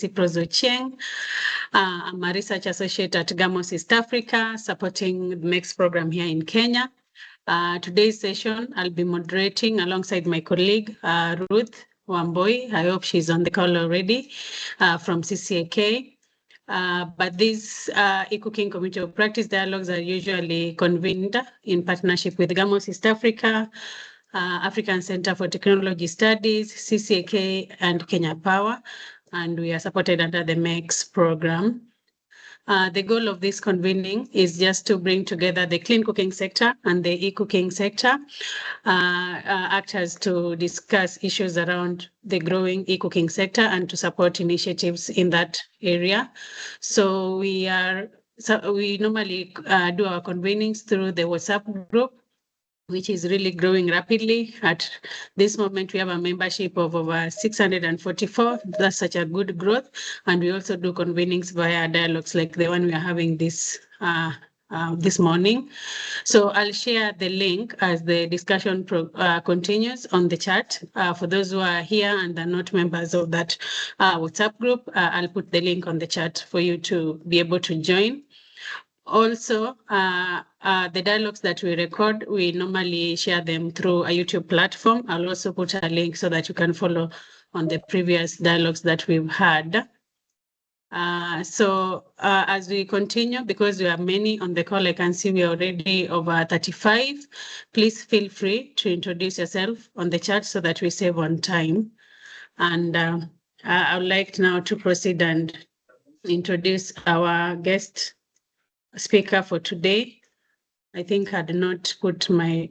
Ochoa. I'm a research associate at Gamos East Africa, supporting the MECS program here in Kenya. Today's session, I'll be moderating alongside my colleague, Ruth Wamboi. I hope she's on the call already, from CCAK. But these eCooking Community of Practice dialogues are usually convened in partnership with Gamos East Africa, African Center for Technology Studies, CCAK, and Kenya Power, and we are supported under the MECS program. The goal of this convening is just to bring together the clean cooking sector and the e-cooking sector, actors to discuss issues around the growing e-cooking sector and to support initiatives in that area. So we normally do our convenings through the WhatsApp group, which is really growing rapidly. At this moment, we have a membership of over 644. That's such a good growth. And we also do convenings via dialogues like the one we are having this morning. So I'll share the link as the discussion continues on the chat. For those who are here and are not members of that WhatsApp group, I'll put the link on the chat for you to be able to join. Also, the dialogues that we record, we normally share them through a YouTube platform. I'll also put a link so that you can follow on the previous dialogues that we've had. As we continue, because we are many on the call, I can see we are already over 35. Please feel free to introduce yourself on the chat so that we save on time. And I would like now to proceed and introduce our guest speaker for today. I think I did not put my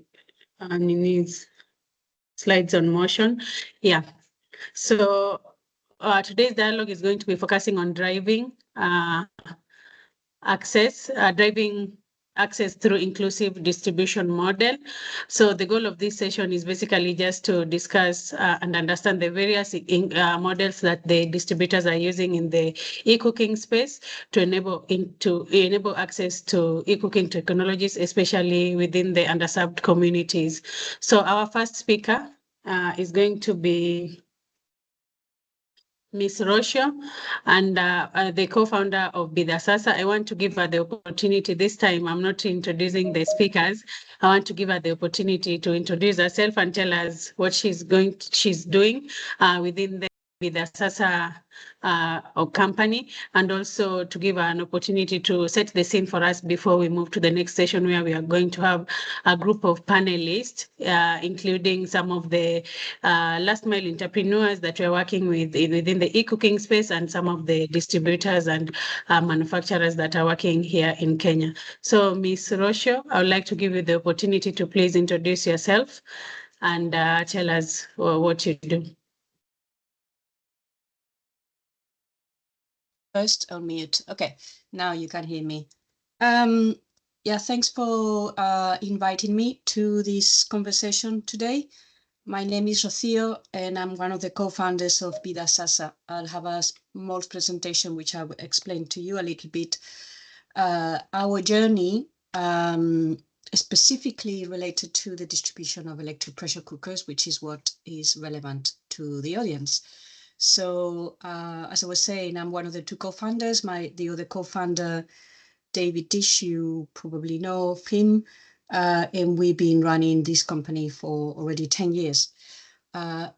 slides on motion. Yeah. So today's dialogue is going to be focusing on driving access through inclusive distribution model. So the goal of this session is basically just to discuss and understand the various models that the distributors are using in the e-cooking space to enable access to e-cooking technologies, especially within the underserved communities. So our first speaker is going to be Ms. Rocío, and the co-founder of Bidhaa Sasa. I want to give her the opportunity this time. I'm not introducing the speakers. I want to give her the opportunity to introduce herself and tell us what she's doing within the Bidhaa Sasa company, and also to give her an opportunity to set the scene for us before we move to the next session, where we are going to have a group of panelists, including some of the last mile entrepreneurs that we're working with within the e-cooking space, and some of the distributors and manufacturers that are working here in Kenya. So Ms. Rocío, I would like to give you the opportunity to please introduce yourself and tell us what you do. First on mute. Okay, now you can hear me. Yeah, thanks for inviting me to this conversation today. My name is Rocío, and I'm one of the co-founders of Bidhaa Sasa. I'll have a small presentation which I will explain to you a little bit our journey, specifically related to the distribution of electric pressure cookers, which is what is relevant to the audience. So as I was saying, I'm one of the two co-founders. The other co-founder, David Dish, you probably know of him, and we've been running this company for already 10 years.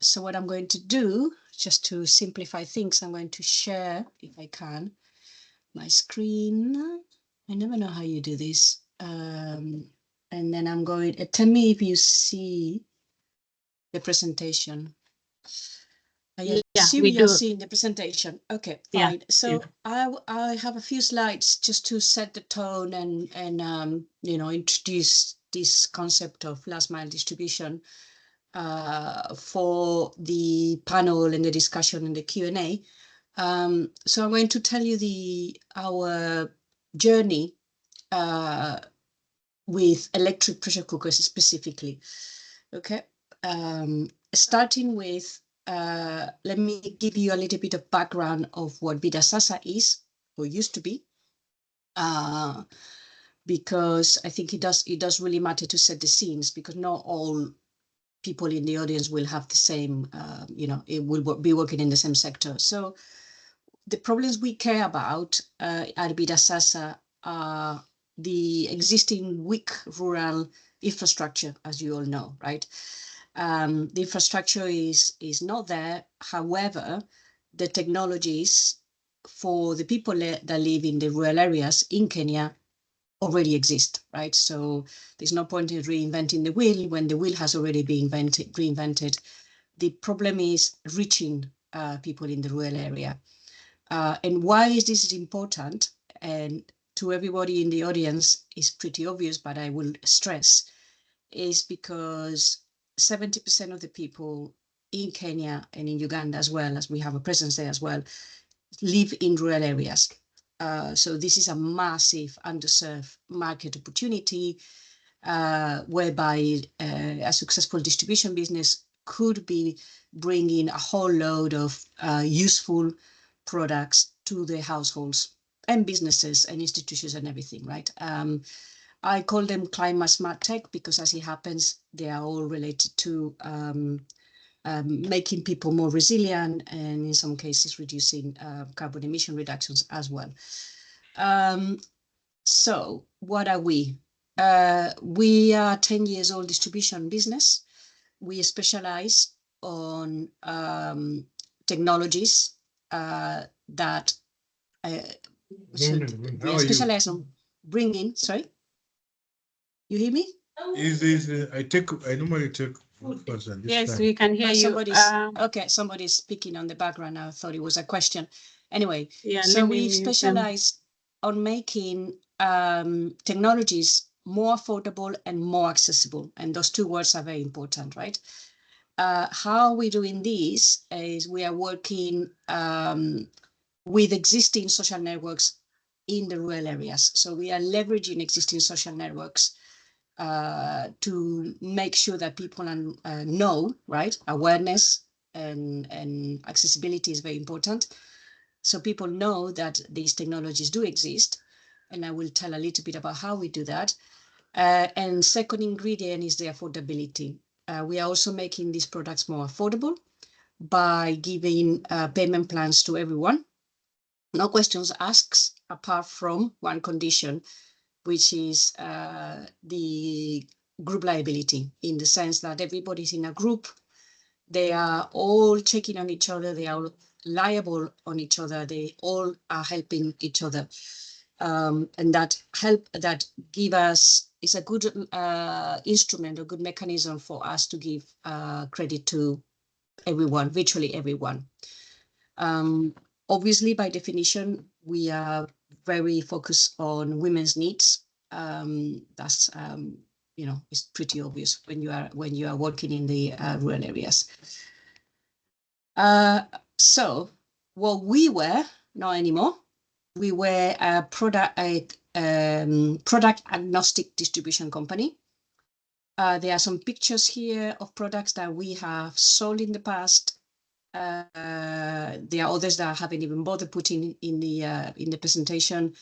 So what I'm going to do, just to simplify things, I'm going to share, if I can, my screen. I never know how you do this. And then I'm going to tell me if you see the presentation. I assume you're seeing the presentation. Okay, fine. Yeah. So yeah. I have a few slides just to set the tone and introduce this concept of last mile distribution for the panel and the discussion and the Q&A. So I'm going to tell you our journey with electric pressure cookers specifically. Okay, starting with let me give you a little bit of background of what Bidhaa Sasa is, or used to be, because I think it does really matter to set the scenes, because not all people in the audience will have the same, it will be working in the same sector. So the problems we care about at Bidhaa Sasa are the existing weak rural infrastructure, as you all know, right? The infrastructure is not there. However, the technologies for the people that live in the rural areas in Kenya already exist, right? So there's no point in reinventing the wheel when the wheel has already been reinvented. The problem is reaching people in the rural area. And why is this important? And to everybody in the audience, is pretty obvious, but I will stress, is because 70% of the people in Kenya and in Uganda, as well as we have a presence there as well, live in rural areas. So this is a massive underserved market opportunity whereby a successful distribution business could be bringing a whole load of useful products to the households and businesses and institutions and everything, right? I call them climate smart tech because, as it happens, they are all related to making people more resilient and in some cases reducing carbon emission reductions as well. So what are we? We are 10 years old distribution business. We specialize on technologies that we specialize on bringing, sorry? You hear me? I normally take. Yes, we can hear you. Okay, somebody's speaking on the background. I thought it was a question. Anyway, Yeah, so we specialize on making technologies more affordable and more accessible. And those two words are very important, right? How we're doing this is we are working with existing social networks in the rural areas. So we are leveraging existing social networks to make sure that people know, right? Awareness and accessibility is very important. So people know that these technologies do exist. And I will tell a little bit about how we do that. And second ingredient is the affordability. We are also making these products more affordable by giving payment plans to everyone. No questions asked, apart from one condition, which is the group liability, in the sense that everybody's in a group. They are all checking on each other. They are liable on each other. They all are helping each other. And that give us, is a good instrument, a good mechanism for us to give credit to everyone, virtually everyone. Obviously, by definition, we are very focused on women's needs. That's you know, it's pretty obvious when you are working in the rural areas. So what we were, not anymore. We were a product agnostic distribution company. There are some pictures here of products that we have sold in the past. There are others that I haven't even bothered putting in the presentation.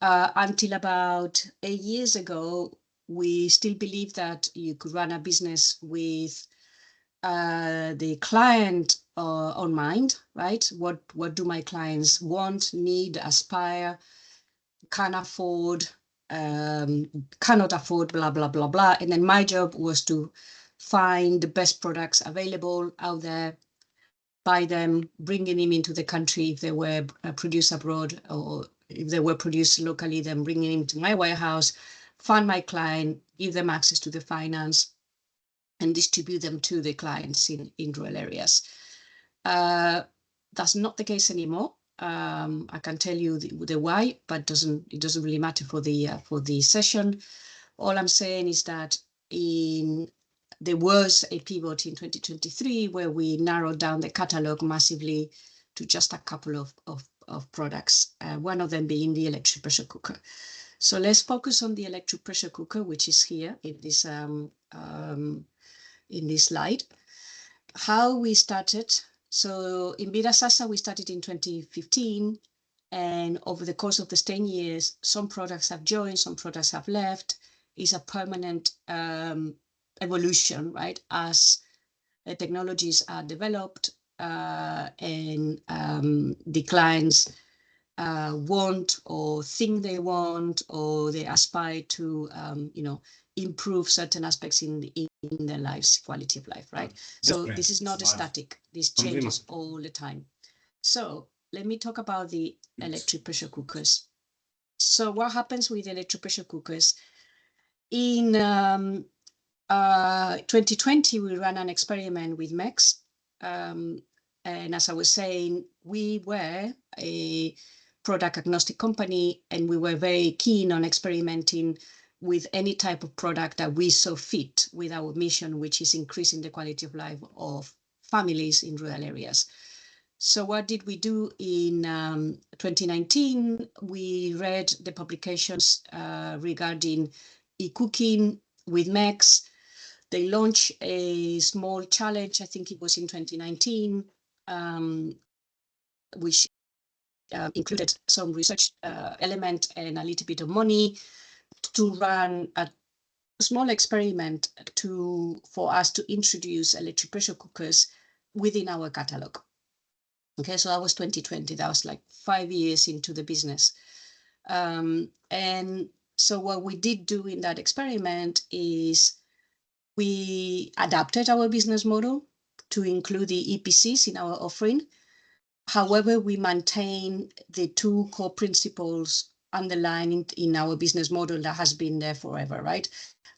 Until about 8 years ago, we still believe that you could run a business with the client on mind, right? What do my clients want, need, aspire, can afford, cannot afford, blah, blah, blah, blah. And then my job was to find the best products available out there, buy them, bringing them into the country if they were produced abroad, or if they were produced locally, then bringing them to my warehouse, fund my client, give them access to the finance, and distribute them to the clients in rural areas. That's not the case anymore. I can tell you the why, but it doesn't really matter for the session. All I'm saying is that there was a pivot in 2023 where we narrowed down the catalog massively to just a couple of products, one of them being the electric pressure cooker. So let's focus on the electric pressure cooker, which is here in this slide. How we started. So in Bidhaa Sasa, we started in 2015. And over the course of the 10 years, some products have joined, some products have left. It's a permanent evolution, right? As the technologies are developed, and the clients want or think they want, or they aspire to, improve certain aspects in their lives, quality of life, right? So this is not a static. This changes all the time. So let me talk about the electric pressure cookers. So what happens with electric pressure cookers? In 2020, we ran an experiment with MECS. And as I was saying, we were a product agnostic company, and we were very keen on experimenting with any type of product that we saw fit with our mission, which is increasing the quality of life of families in rural areas. So what did we do in 2019? We read the publications regarding eCooking with MECS. They launched a small challenge, I think it was in 2019, which included some research element and a little bit of money to run a small experiment for us to introduce electric pressure cookers within our catalog. Okay, so that was 2020. That was like 5 years into the business. And so what we did do in that experiment is we adapted our business model to include the EPCs in our offering. However, we maintain the two core principles underlying in our business model that has been there forever, right?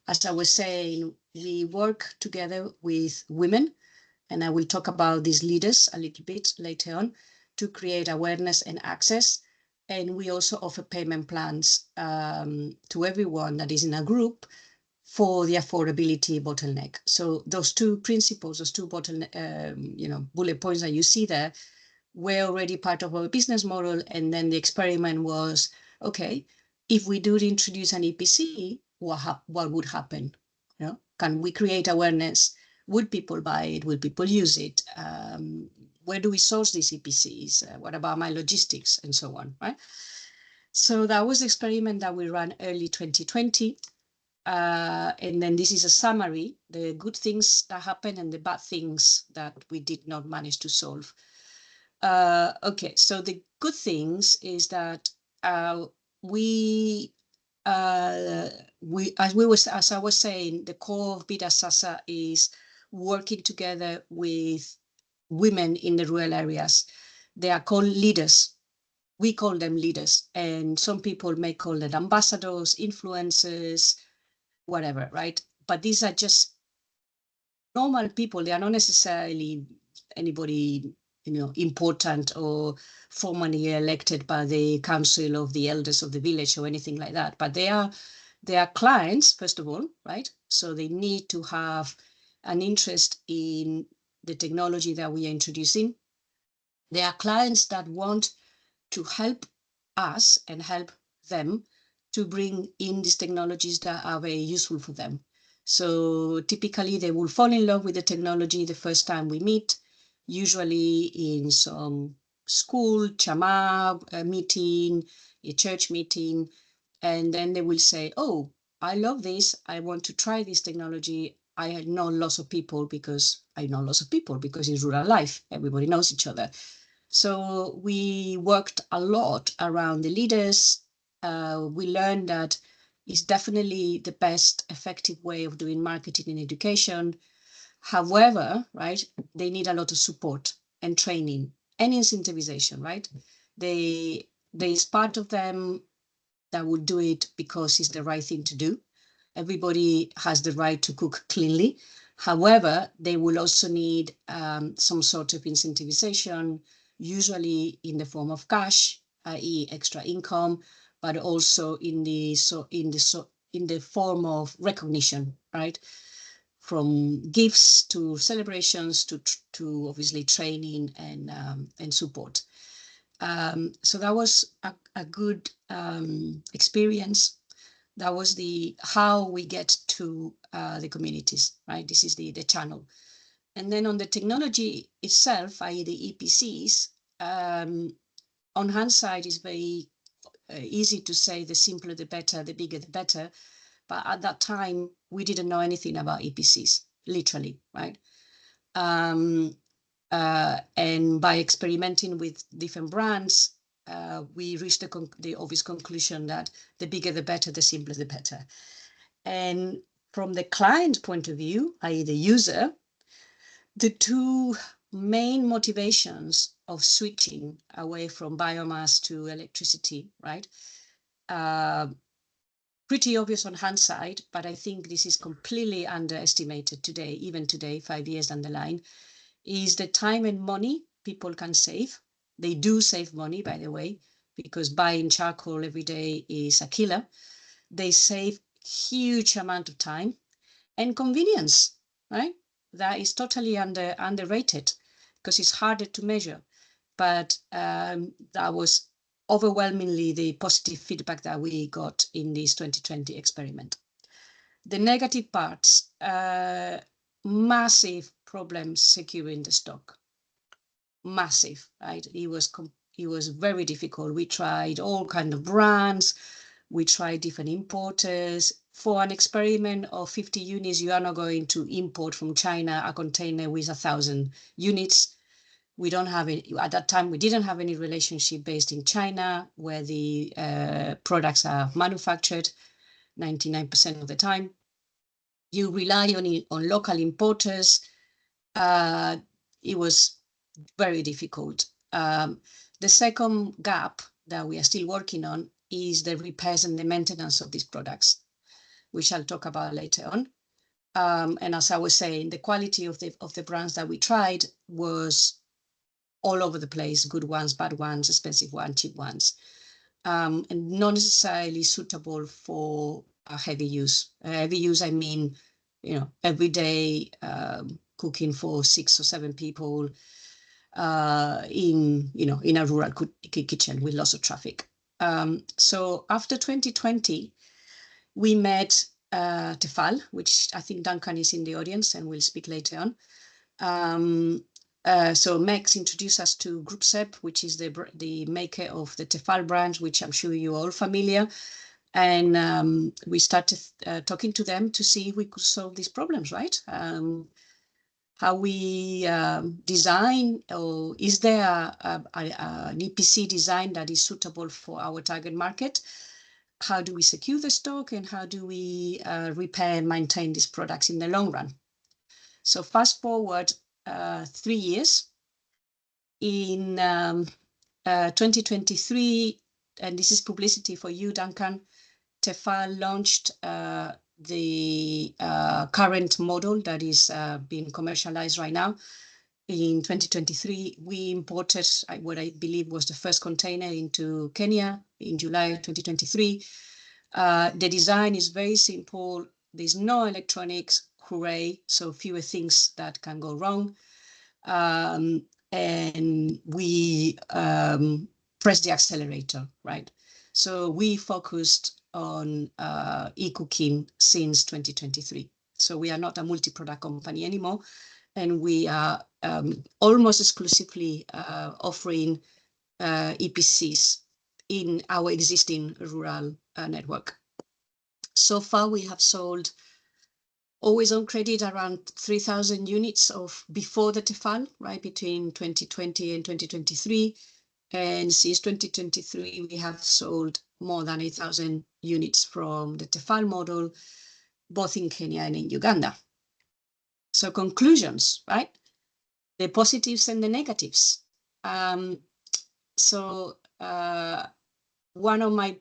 As I was saying, we work together with women, and I will talk about these leaders a little bit later on, to create awareness and access. And we also offer payment plans to everyone that is in a group for the affordability bottleneck. So those two principles, those two bullet points that you see there, were already part of our business model. And then the experiment was, okay, if we do introduce an EPC, what would happen? Can we create awareness? Would people buy it? Will people use it? Where do we source these EPCs? What about my logistics and so on, right? So that was the experiment that we ran early 2020. And then this is a summary, the good things that happened and the bad things that we did not manage to solve. Okay, so the good things is that as I was saying, the core of Bidhaa Sasa is working together with women in the rural areas. They are called leaders. We call them leaders, and some people may call them ambassadors, influencers, whatever, right? But these are just normal people. They are not necessarily anybody, important or formally elected by the council of the elders of the village or anything like that. But they are clients, first of all, right? So they need to have an interest in the technology that we are introducing. They are clients that want to help us and help them to bring in these technologies that are very useful for them. So typically they will fall in love with the technology the first time we meet, usually in some school, chama meeting, a church meeting, and then they will say, oh, I love this, I want to try this technology. I know lots of people because it's rural life, everybody knows each other. So we worked a lot around the leaders. We learned that it's definitely the best effective way of doing marketing and education. However, right, they need a lot of support and training and incentivization, right? There's part of them that will do it because it's the right thing to do. Everybody has the right to cook cleanly. However, they will also need some sort of incentivization, usually in the form of cash, i.e. extra income, but also in the form of recognition, right? From gifts to celebrations to obviously training and support. So that was a good experience. That was how we get to the communities, right? This is the channel. And then on the technology itself, i.e. the EPCs, on hand side is very easy to say the simpler the better, the bigger the better. But at that time, we didn't know anything about EPCs, literally, right? And by experimenting with different brands, we reached the obvious conclusion that the bigger the better, the simpler the better. And from the client point of view, i.e. the user, the two main motivations of switching away from biomass to electricity, right? Pretty obvious on hindsight, but I think this is completely underestimated today, even today, 5 years down the line, is the time and money people can save. They do save money, by the way, because buying charcoal every day is a killer. They save huge amount of time and convenience, right? That is totally underrated because it's harder to measure. But that was overwhelmingly the positive feedback that we got in this 2020 experiment. The negative parts, massive problems securing the stock. Massive, right? It was very difficult. We tried all kinds of brands. We tried different importers. For an experiment of 50 units, you are not going to import from China a container with 1,000 units. We don't have it at that time. We didn't have any relationship based in China where the products are manufactured 99% of the time. You rely on local importers. It was very difficult. The second gap that we are still working on is the repairs and the maintenance of these products, which I'll talk about later on. And as I was saying, the quality of the brands that we tried was all over the place, good ones, bad ones, expensive ones, cheap ones, and not necessarily suitable for a heavy use. Heavy use, I mean, every day cooking for 6 or 7 people in a rural kitchen with lots of traffic. So after 2020, we met Tefal, which I think Duncan is in the audience and will speak later on. So MECS introduced us to Group SEP, which is the maker of the Tefal brand, which I'm sure you're all familiar. And we started talking to them to see if we could solve these problems, right? How we design, or is there an EPC design that is suitable for our target market? How do we secure the stock, and how do we repair and maintain these products in the long run? So fast forward 3 years. In 2023, and this is publicity for you, Duncan, Tefal launched the current model that is being commercialized right now. In 2023, we imported what I believe was the first container into Kenya in July 2023. The design is very simple. There's no electronics, hooray, so fewer things that can go wrong. And we pressed the accelerator, right? So we focused on eCooking since 2023. So we are not a multi-product company anymore, and we are almost exclusively offering EPCs in our existing rural network. So far, we have sold always on credit around 3,000 units of before the Tefal, right, between 2020 and 2023. And since 2023, we have sold more than 8,000 units from the Tefal model, both in Kenya and in Uganda. So conclusions, right? The positives and the negatives. One of my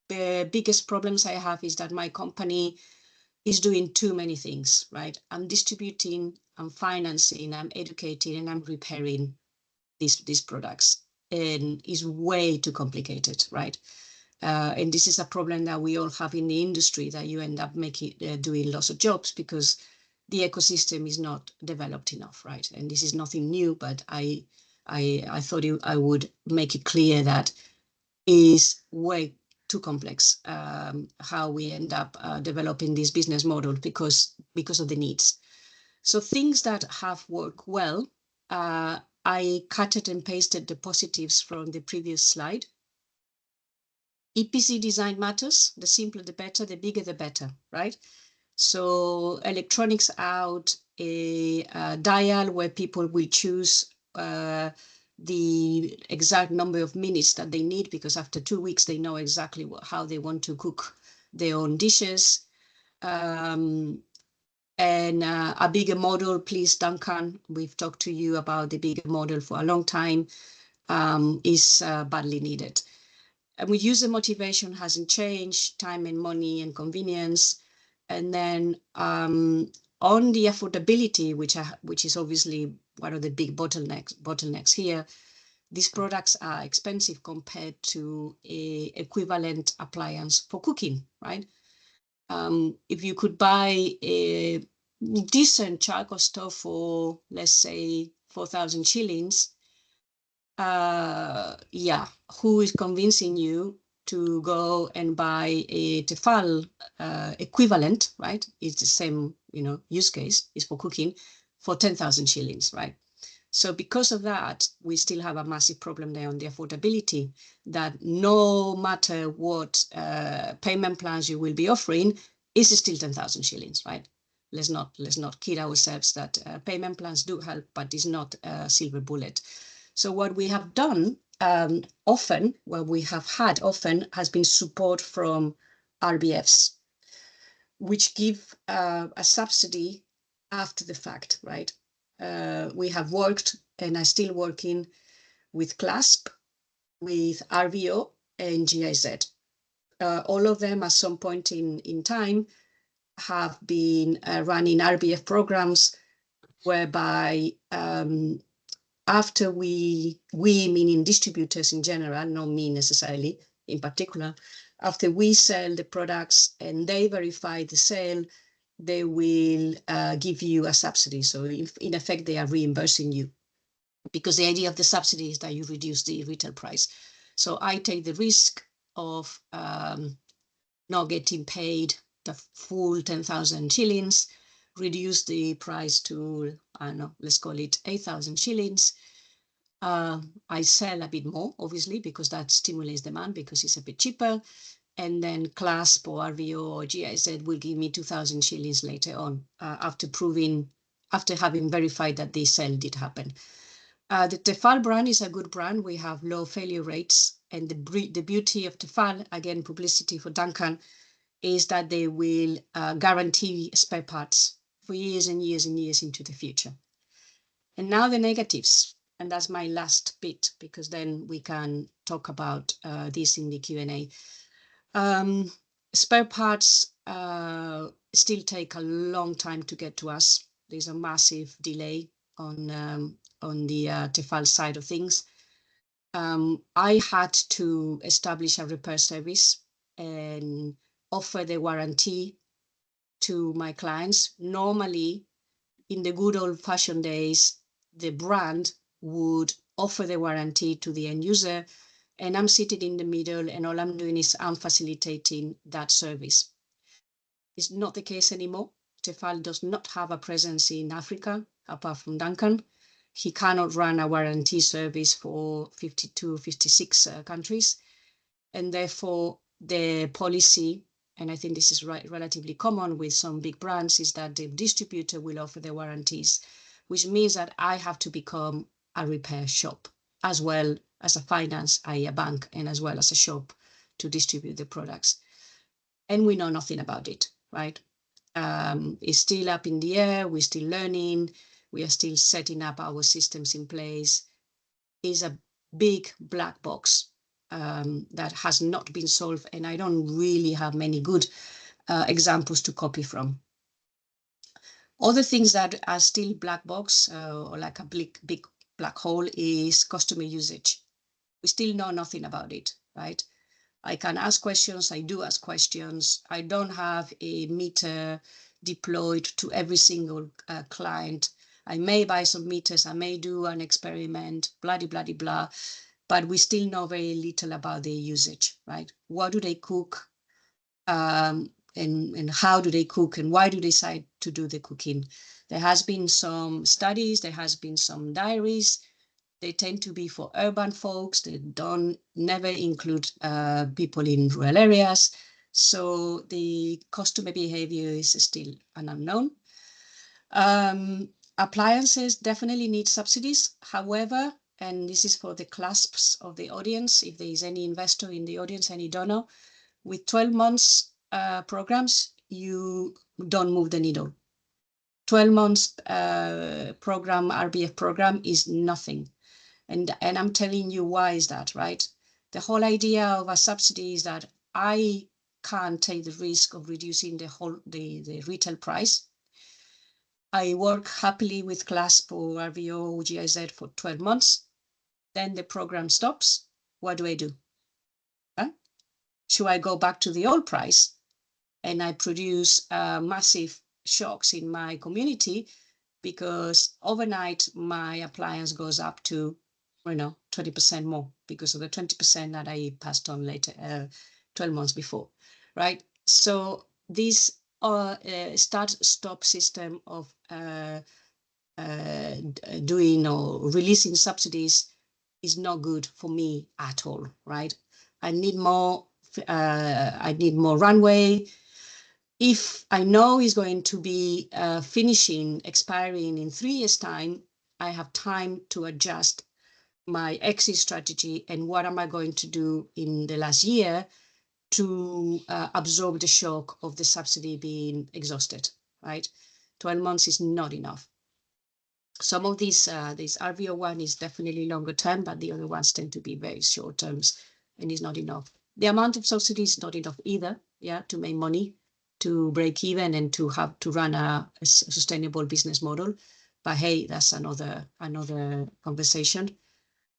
biggest problems I have is that my company is doing too many things, right? I'm distributing, I'm financing, I'm educating, and I'm repairing these products, and it's way too complicated, right? And this is a problem that we all have in the industry, that you end up doing lots of jobs because the ecosystem is not developed enough, right? And this is nothing new, but I thought I would make it clear that it is way too complex how we end up developing this business model because of the needs. So things that have worked well, I cut and pasted the positives from the previous slide. EPC design matters. The simpler the better, the bigger the better, right? So electronics out, a dial where people will choose the exact number of minutes that they need, because after 2 weeks, they know exactly how they want to cook their own dishes. And a bigger model, please, Duncan, we've talked to you about the bigger model for a long time, is badly needed. And we use the motivation hasn't changed, time and money and convenience. And then on the affordability, which is obviously one of the big bottlenecks here, these products are expensive compared to a equivalent appliance for cooking, right? If you could buy a decent charcoal stove for, let's say, 4,000 shillings, yeah, who is convincing you to go and buy a tefal equivalent, right? It's the same, use case, is for cooking, for 10,000 shillings, right? So because of that, we still have a massive problem there on the affordability, that no matter what payment plans you will be offering, is still 10,000 shillings, right? Let's not kid ourselves that payment plans do help, but it's not a silver bullet. So what we have done often has been support from RBFs, which give a subsidy after the fact, right? We have worked and are still working with CLASP, with RVO and GIZ. All of them at some point in time have been running RBF programs whereby after we meaning distributors in general, not me necessarily in particular, after we sell the products and they verify the sale, they will give you a subsidy. So in effect, they are reimbursing you, because the idea of the subsidy is that you reduce the retail price. So I take the risk of not getting paid the full 10,000 shillings, reduce the price to, I don't know, let's call it 8,000 shillings. I sell a bit more, obviously, because that stimulates demand because it's a bit cheaper. And then CLASP or RVO or GIZ will give me 2,000 shillings later on after having verified that the sale did happen. The Tefal brand is a good brand. We have low failure rates. And the beauty of Tefal, again, publicity for Duncan, is that they will guarantee spare parts for years and years and years into the future. And now the negatives. And that's my last bit, because then we can talk about this in the Q&A. Spare parts still take a long time to get to us. There's a massive delay on the Tefal side of things. I had to establish a repair service and offer the warranty to my clients. Normally, in the good old-fashioned days, the brand would offer the warranty to the end user, and I'm sitting in the middle, and all I'm doing is I'm facilitating that service. It's not the case anymore. Tefal does not have a presence in Africa, apart from Duncan. He cannot run a warranty service for 52, 56 countries. And therefore, the policy, and I think this is relatively common with some big brands, is that the distributor will offer the warranties, which means that I have to become a repair shop, as well as a finance, i.e. a bank, and as well as a shop to distribute the products. And we know nothing about it, right? It's still up in the air. We're still learning. We are still setting up our systems in place. It's a big black box that has not been solved, and I don't really have many good examples to copy from. Other things that are still black box or like a big black hole is customer usage. We still know nothing about it, right? I can ask questions. I do ask questions. I don't have a meter deployed to every single client. I may buy some meters. I may do an experiment, blah, blah, blah, blah. But we still know very little about their usage, right? What do they cook? And how do they cook? And why do they decide to do the cooking? There has been some studies. There has been some diaries. They tend to be for urban folks. They never include people in rural areas. So the customer behavior is still an unknown. Appliances definitely need subsidies. However, and this is for the clasps of the audience, if there is any investor in the audience, any donor, with 12 months programs, you don't move the needle. 12 months program, RBF program is nothing. And I'm telling you why is that, right? The whole idea of a subsidy is that I can't take the risk of reducing the retail price. I work happily with CLASP or RVO or GIZ for 12 months. Then the program stops. What do? Huh? Should I go back to the old price and I produce massive shocks in my community because overnight my appliance goes up to 20% more because of the 20% that I passed on later, 12 months before, right? So this start-stop system of doing or releasing subsidies is not good for me at all, right? I need more runway. If I know it's going to be expiring in 3 years' time, I have time to adjust my exit strategy and what am I going to do in the last year to absorb the shock of the subsidy being exhausted, right? 12 months is not enough. Some of these, this RVO one is definitely longer term, but the other ones tend to be very short terms and is not enough. The amount of subsidy is not enough either, yeah, to make money, to break even and to have to run a sustainable business model. But hey, that's another conversation.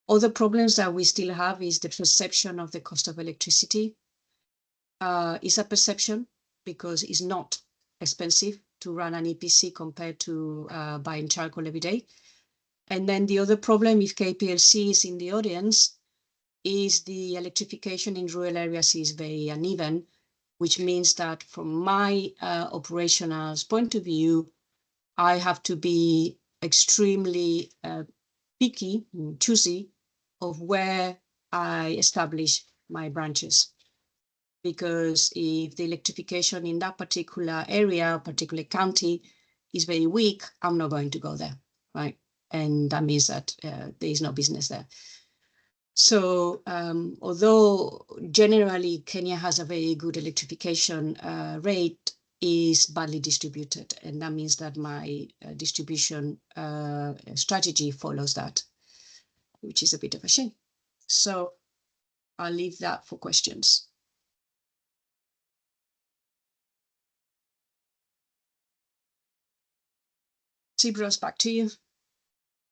Other problems that we still have is the perception of the cost of electricity. It's a perception because it's not expensive to run an EPC compared to buying charcoal every day. And then the other problem, if KPLC is in the audience, is the electrification in rural areas is very uneven, which means that from my operational point of view, I have to be extremely picky, choosy of where I establish my branches. Because if the electrification in that particular area, particular county is very weak, I'm not going to go there, right? And that means that there is no business there. So although generally Kenya has a very good electrification rate, is badly distributed. And that means that my distribution strategy follows that, which is a bit of a shame. So I'll leave that for questions. Cibros, back to you.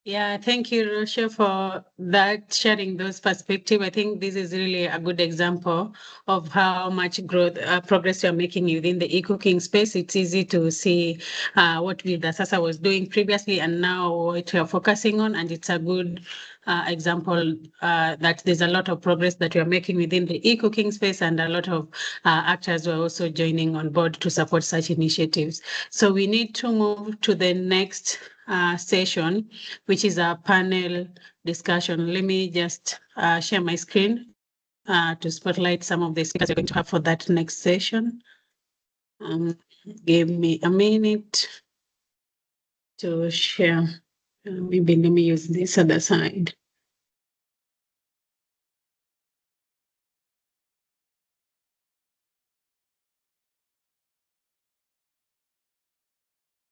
Yeah, thank you, Rocío, for that, sharing those perspectives. I think this is really a good example of how much growth, progress you're making within the eCooking space. It's easy to see what Bidhaa Sasa was doing previously and now what you're focusing on, and it's a good example that there's a lot of progress that you're making within the eCooking space, and a lot of actors who are also joining on board to support such initiatives. So we need to move to the next session, which is a panel discussion. Let me just share my screen to spotlight some of the speakers we're going to have for that next session. Give me a minute to share. Maybe let me use this other side.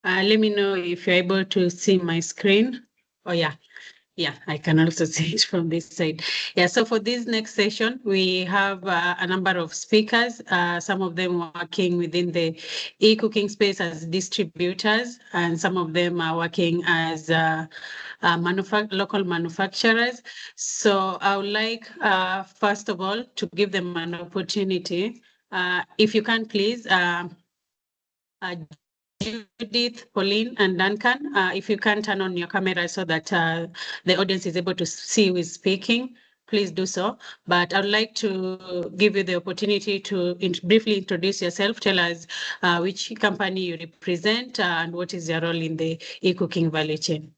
Let me know if you're able to see my screen. Oh, yeah. Yeah, I can also see it from this side. Yeah, so for this next session, we have a number of speakers, some of them working within the eCooking space as distributors, and some of them are working as local manufacturers. So I would like, first of all, to give them an opportunity. If you can, please, Judith, Pauline, and Duncan, if you can turn on your camera so that the audience is able to see who is speaking, please do so. But I'd like to give you the opportunity to briefly introduce yourself, tell us which company you represent and what is your role in the eCooking value chain.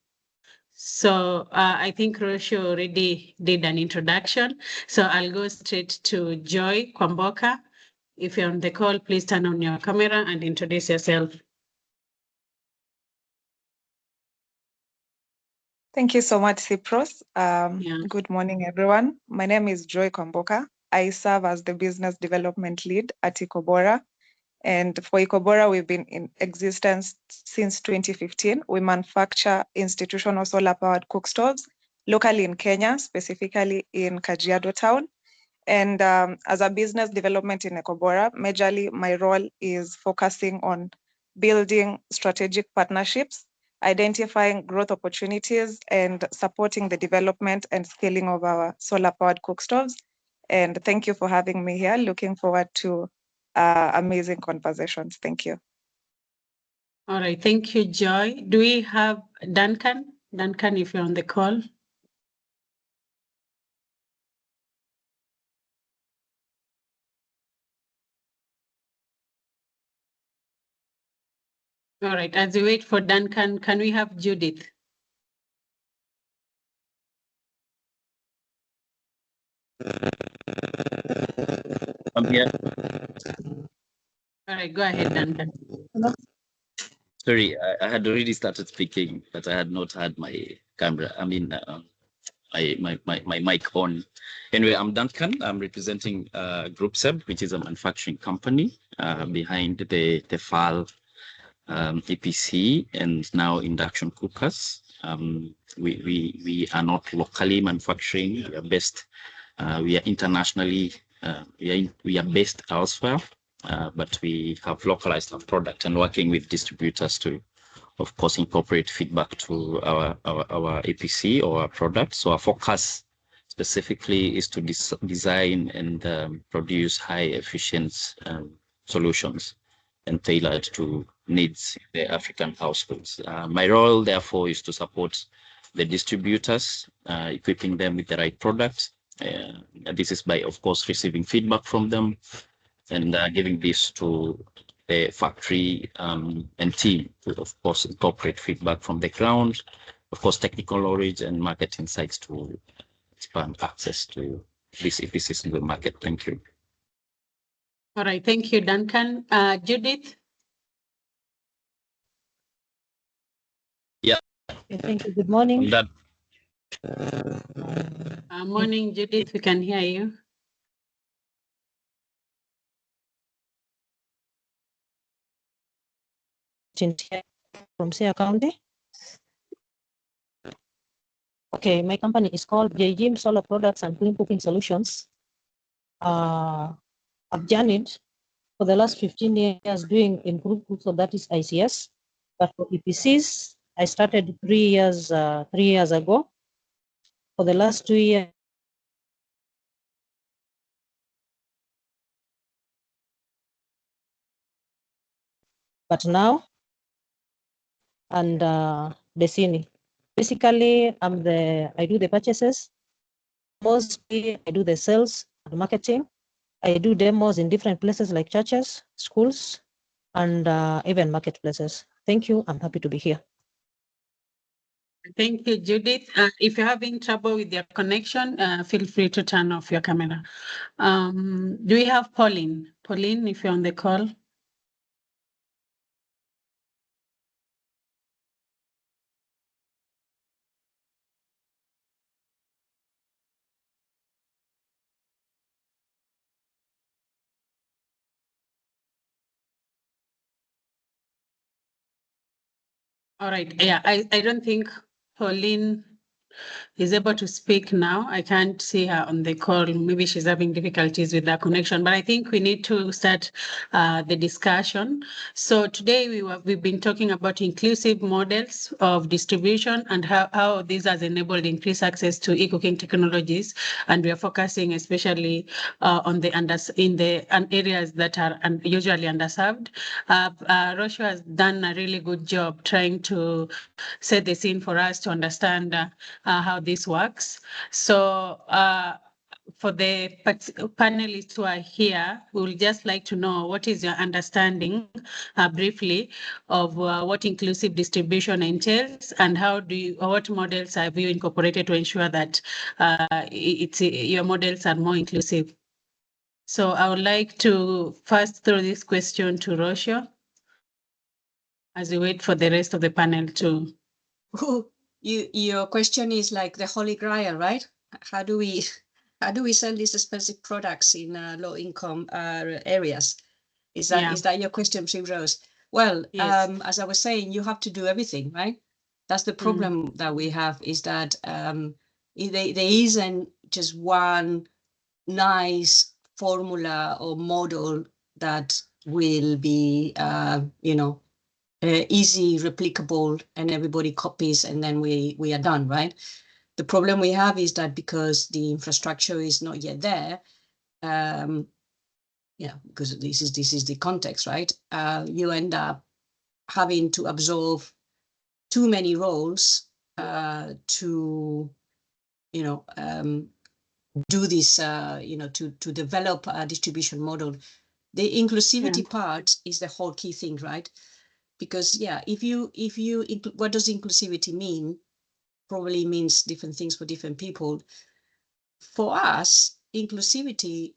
So I think Rocío already did an introduction, so I'll go straight to Joy Kwamboka. If you're on the call, please turn on your camera and introduce yourself. Thank you so much, Cypros. Yeah. Good morning, everyone. My name is Joy Kwamboka. I serve as the Business Development Lead at Ecobora. And for Ecobora, we've been in existence since 2015. We manufacture institutional solar-powered cook stoves locally in Kenya, specifically in Kajiado town. And as a business development in Ecobora, majorly my role is focusing on building strategic partnerships, identifying growth opportunities, and supporting the development and scaling of our solar-powered cook stoves. And thank you for having me here. Looking forward to amazing conversations. Thank you. All right. Thank you, Joy. Do we have Duncan? Duncan, if you're on the call. All right. As we wait for Duncan, can we have Judith? I'm here. All right. Go ahead, Duncan. Sorry, I had already started speaking, but I had not had my camera. I mean, my mic on. Anyway, I'm Duncan. I'm representing Group SEB, which is a manufacturing company behind the FAL EPC and now induction cookers. We are not locally manufacturing. We are based. We are internationally. We are based elsewhere. But we have localized our product and working with distributors to, of course, incorporate feedback to our APC or our product. So our focus specifically is to design and produce high efficient solutions and tailored to needs in the African households. My role, therefore, is to support the distributors, equipping them with the right products. This is by, of course, receiving feedback from them and giving this to the factory and team to, of course, incorporate feedback from the ground, of course, technical knowledge and market insights to expand access to this EPCs in the market. Thank you. All right. Thank you, Duncan. Judith? Yeah. Thank you. Good morning. Morning, Judith. We can hear you. From Sia County. Okay, my company is called JGM Solar Products and Clean Cooking Solutions. I've journeyed for the last 15 years doing improved cook, so that is ICS. But for EPCs, I started 3 years ago. For the last 2 years, but now and Desini. Basically, I do the purchases. Mostly, I do the sales and marketing. I do demos in different places like churches, schools, and even marketplaces. Thank you. I'm happy to be here. Thank you, Judith. If you're having trouble with your connection, feel free to turn off your camera. Do we have Pauline? Pauline, if you're on the call. All right. Yeah, I don't think Pauline is able to speak now. I can't see her on the call. Maybe she's having difficulties with that connection, but I think we need to start the discussion. So today we've been talking about inclusive models of distribution and how this has enabled increased access to e-cooking technologies. And we are focusing especially on the areas that are usually underserved. Rocío has done a really good job trying to set the scene for us to understand how this works. So for the panelists who are here, we would just like to know what is your understanding briefly of what inclusive distribution entails and what models have you incorporated to ensure that your models are more inclusive. So I would like to first throw this question to Rocío as we wait for the rest of the panel to. your question is like the holy grail, right? How do we sell these expensive products in low income areas? Is that your question, Rose? Well, Yes. as I was saying, you have to do everything, right? That's the problem that we have, is that there isn't just one nice formula or model that will be, easy, replicable, and everybody copies, and then we are done, right? The problem we have is that because the infrastructure is not yet there, because this is the context, right? You end up having to absorb too many roles to, do this, to develop a distribution model. The inclusivity part is the whole key thing, right? Because what does inclusivity mean? Probably means different things for different people. For us, inclusivity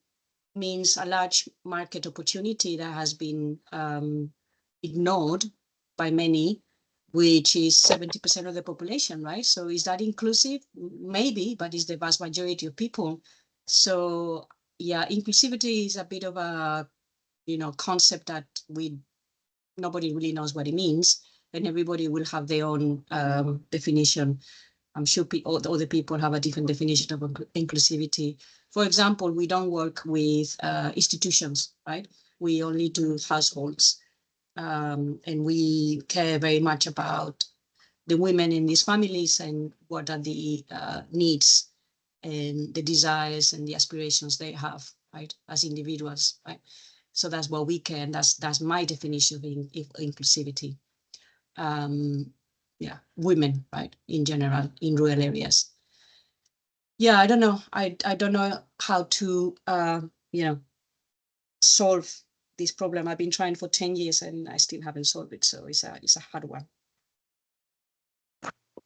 means a large market opportunity that has been ignored by many, which is 70% of the population, right? So is that inclusive? Maybe, but it's the vast majority of people. So yeah, inclusivity is a bit of a, concept that nobody really knows what it means, and everybody will have their own definition. I'm sure all the people have a different definition of inclusivity. For example, we don't work with institutions, right? We only do households. And we care very much about the women in these families and what are the needs and the desires and the aspirations they have, right, as individuals, right? So that's what we care, and that's my definition of inclusivity. Women, right, in general, in rural areas. I don't know. I don't know how to, solve this problem. I've been trying for 10 years and I still haven't solved it. So it's a hard one.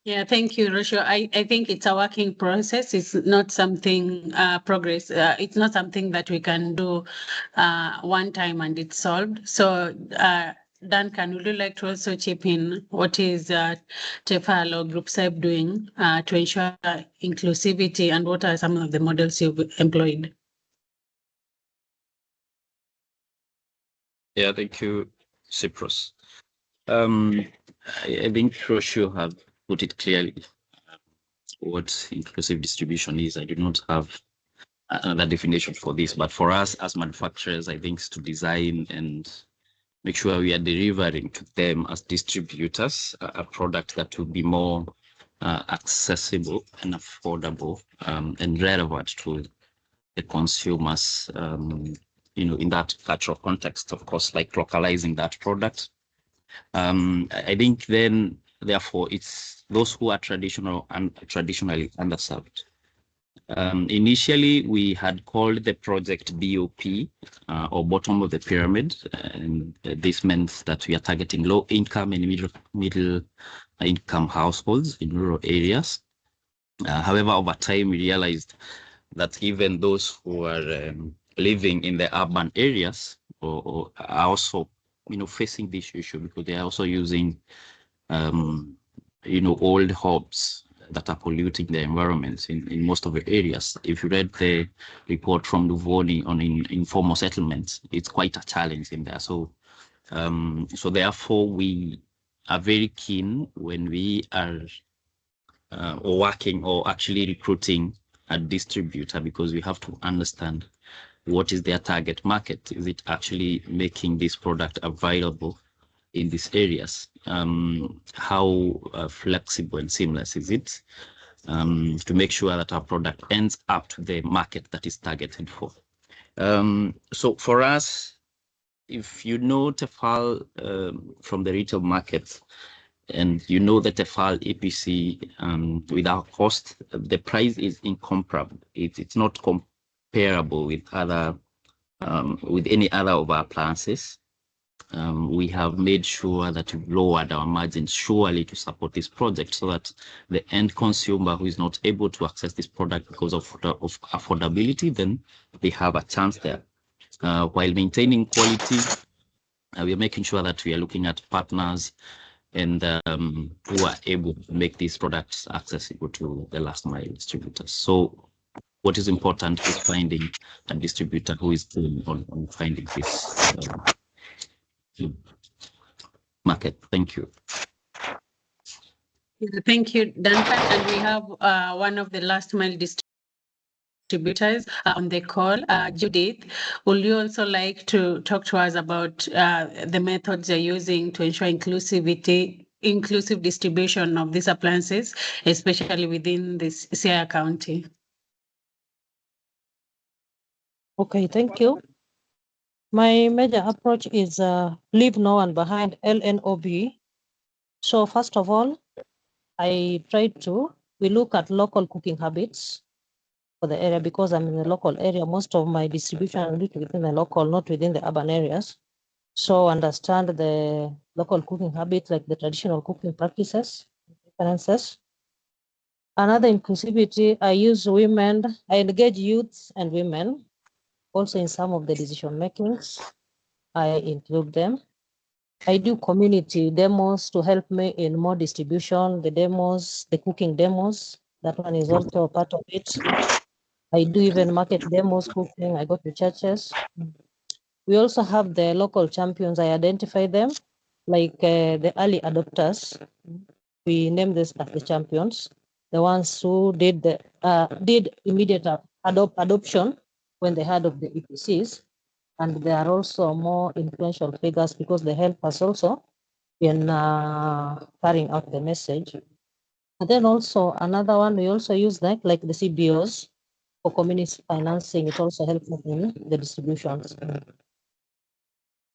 Yeah, thank you, Rocío. I think it's a working process. It's not something progress. It's not something that we can do one time and it's solved. So Duncan, would you like to also chip in? What is TEFAL or Group SEB doing to ensure inclusivity, and what are some of the models you've employed? Yeah, thank you, Cyprus. I think Rocío have put it clearly what inclusive distribution is. I do not have another definition for this, but for us as manufacturers, I think it's to design and make sure we are delivering to them as distributors a product that will be more accessible and affordable and relevant to the consumers, in that cultural context, of course, like localizing that product. I think then, therefore, it's those who are traditionally underserved. Initially, we had called the project BOP, or bottom of the pyramid, and this meant that we are targeting low income and middle income households in rural areas. However, over time, we realized that even those who are living in the urban areas or are also, facing this issue, because they are also using, old hobs that are polluting the environments in most of the areas. If you read the report from Luvoni on informal settlements, it's quite a challenge in there. So therefore, we are very keen when we are working or actually recruiting a distributor, because we have to understand what is their target market. Is it actually making this product available in these areas? How flexible and seamless is it, to make sure that our product ends up to the market that is targeted for? So for us, if you know TEFAL from the retail market, and you know that TEFAL EPC without cost, the price is incomparable. It's not comparable with other with any other of our appliances. We have made sure that we've lowered our margins surely to support this project, so that the end consumer who is not able to access this product because of affordability, then they have a chance there. While maintaining quality, we are making sure that we are looking at partners and who are able to make these products accessible to the last mile distributors. So what is important is finding a distributor who is keen on finding this market. Thank you. Thank you, Duncan. And we have one of the last mile distributors on the call, Judith. Would you also like to talk to us about the methods you're using to ensure inclusive distribution of these appliances, especially within this CCAK County? Okay, thank you. My major approach is leave no one behind, LNOB. So first of all, we look at local cooking habits for the area, because I'm in the local area. Most of my distribution is within the local, not within the urban areas. So understand the local cooking habits, like the traditional cooking practices, preferences. Another inclusivity, I engage youths and women also in some of the decision makings. I include them. I do community demos to help me in more distribution, the cooking demos. That one is also a part of it. I do even market demos, cooking. I go to churches. We also have the local champions. I identify them, like the early adopters. We name this as the champions, the ones who did immediate adoption when they heard of the EPCs. And they are also more influential figures because they help us also in carrying out the message. And then also another one, we also use that, like the CBOs for community financing. It also helps in the distributions.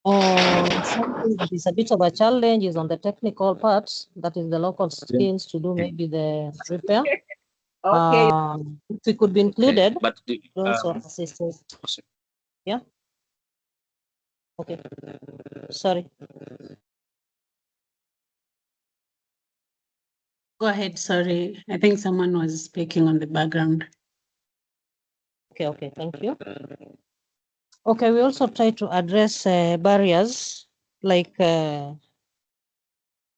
Something that is a bit of a challenge is on the technical parts, that is the local skills to do maybe the repair. If it could be included, but also assist us. Yeah. Okay. Sorry. Go ahead, sorry. I think someone was speaking on the background. Okay, thank you. Okay, we also try to address barriers like the